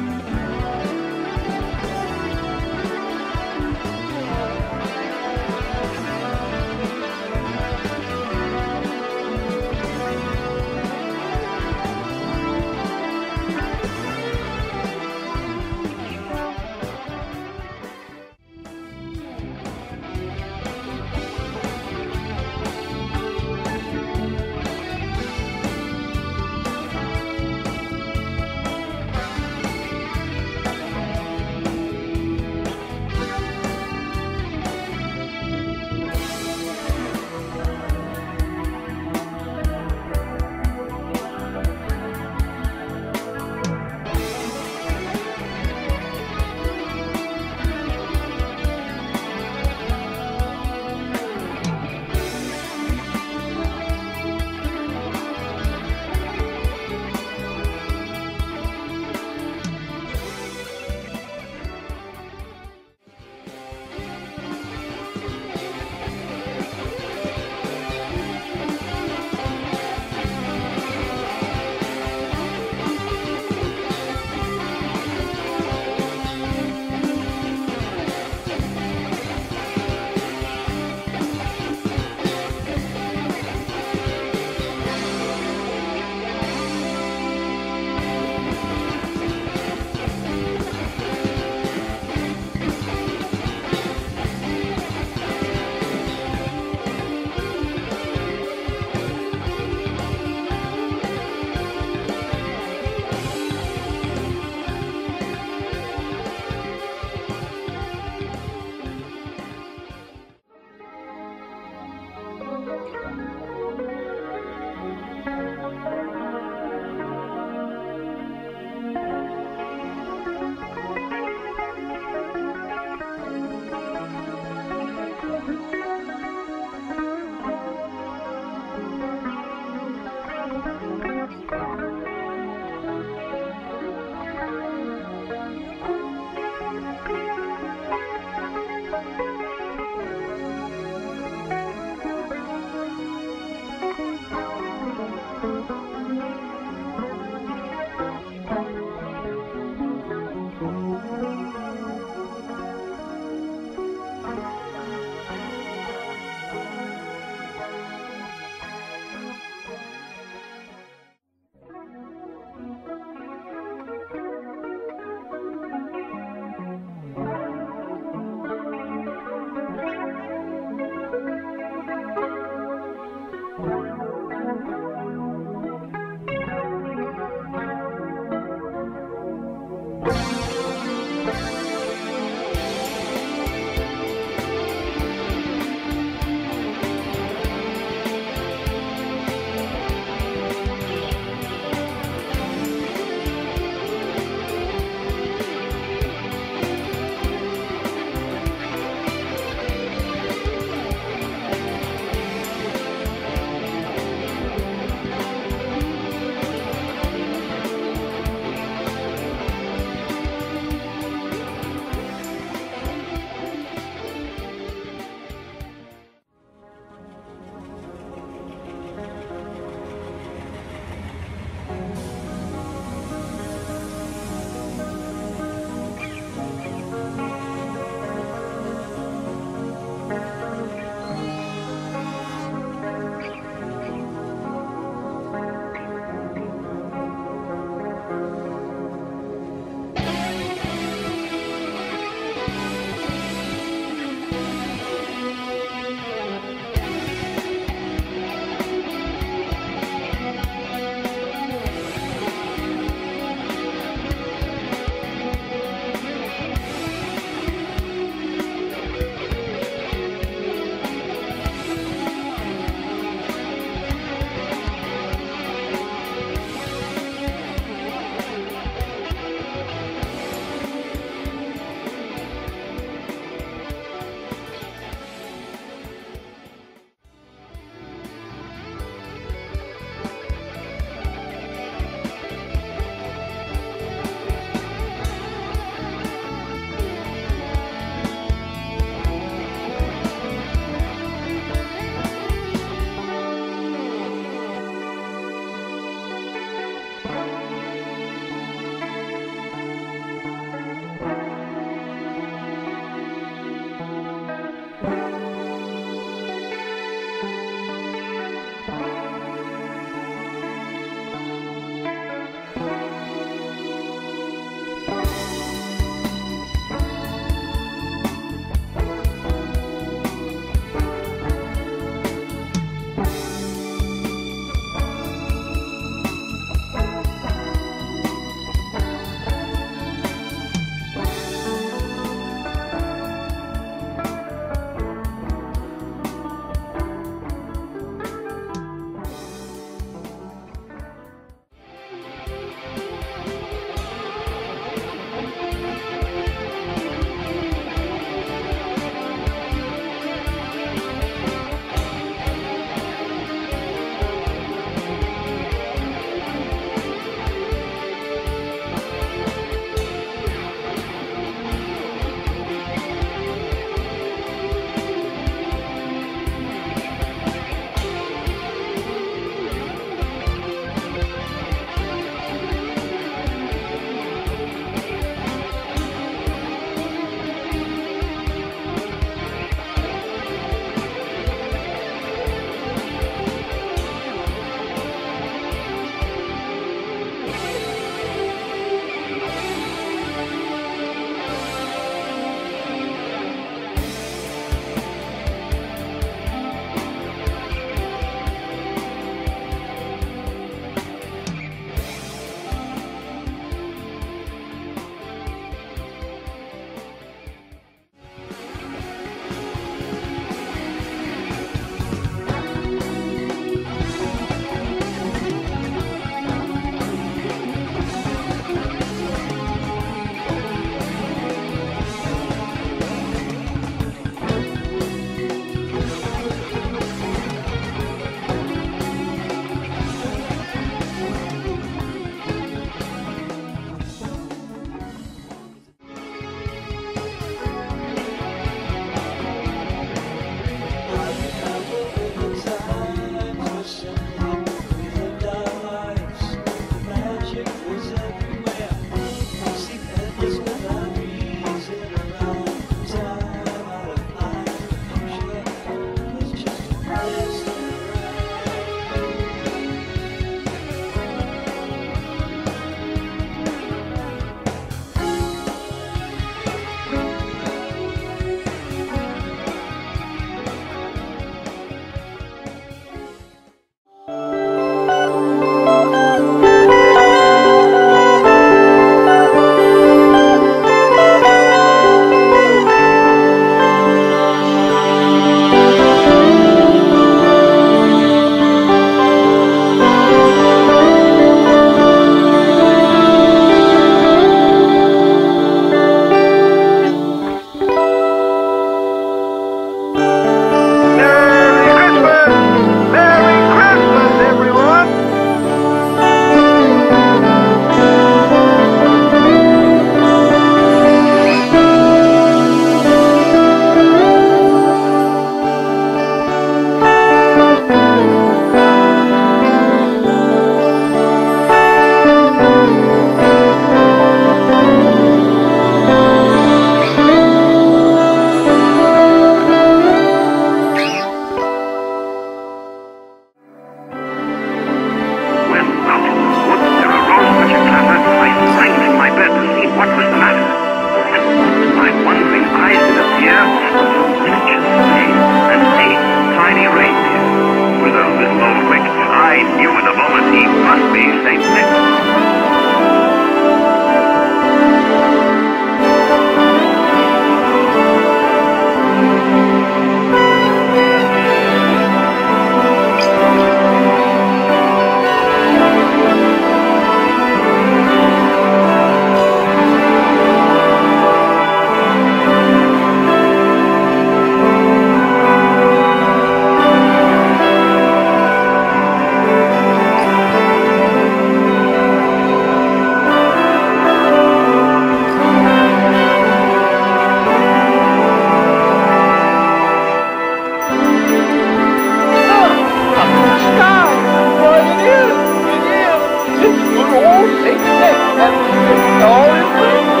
Oh, St. Nick, and all is well.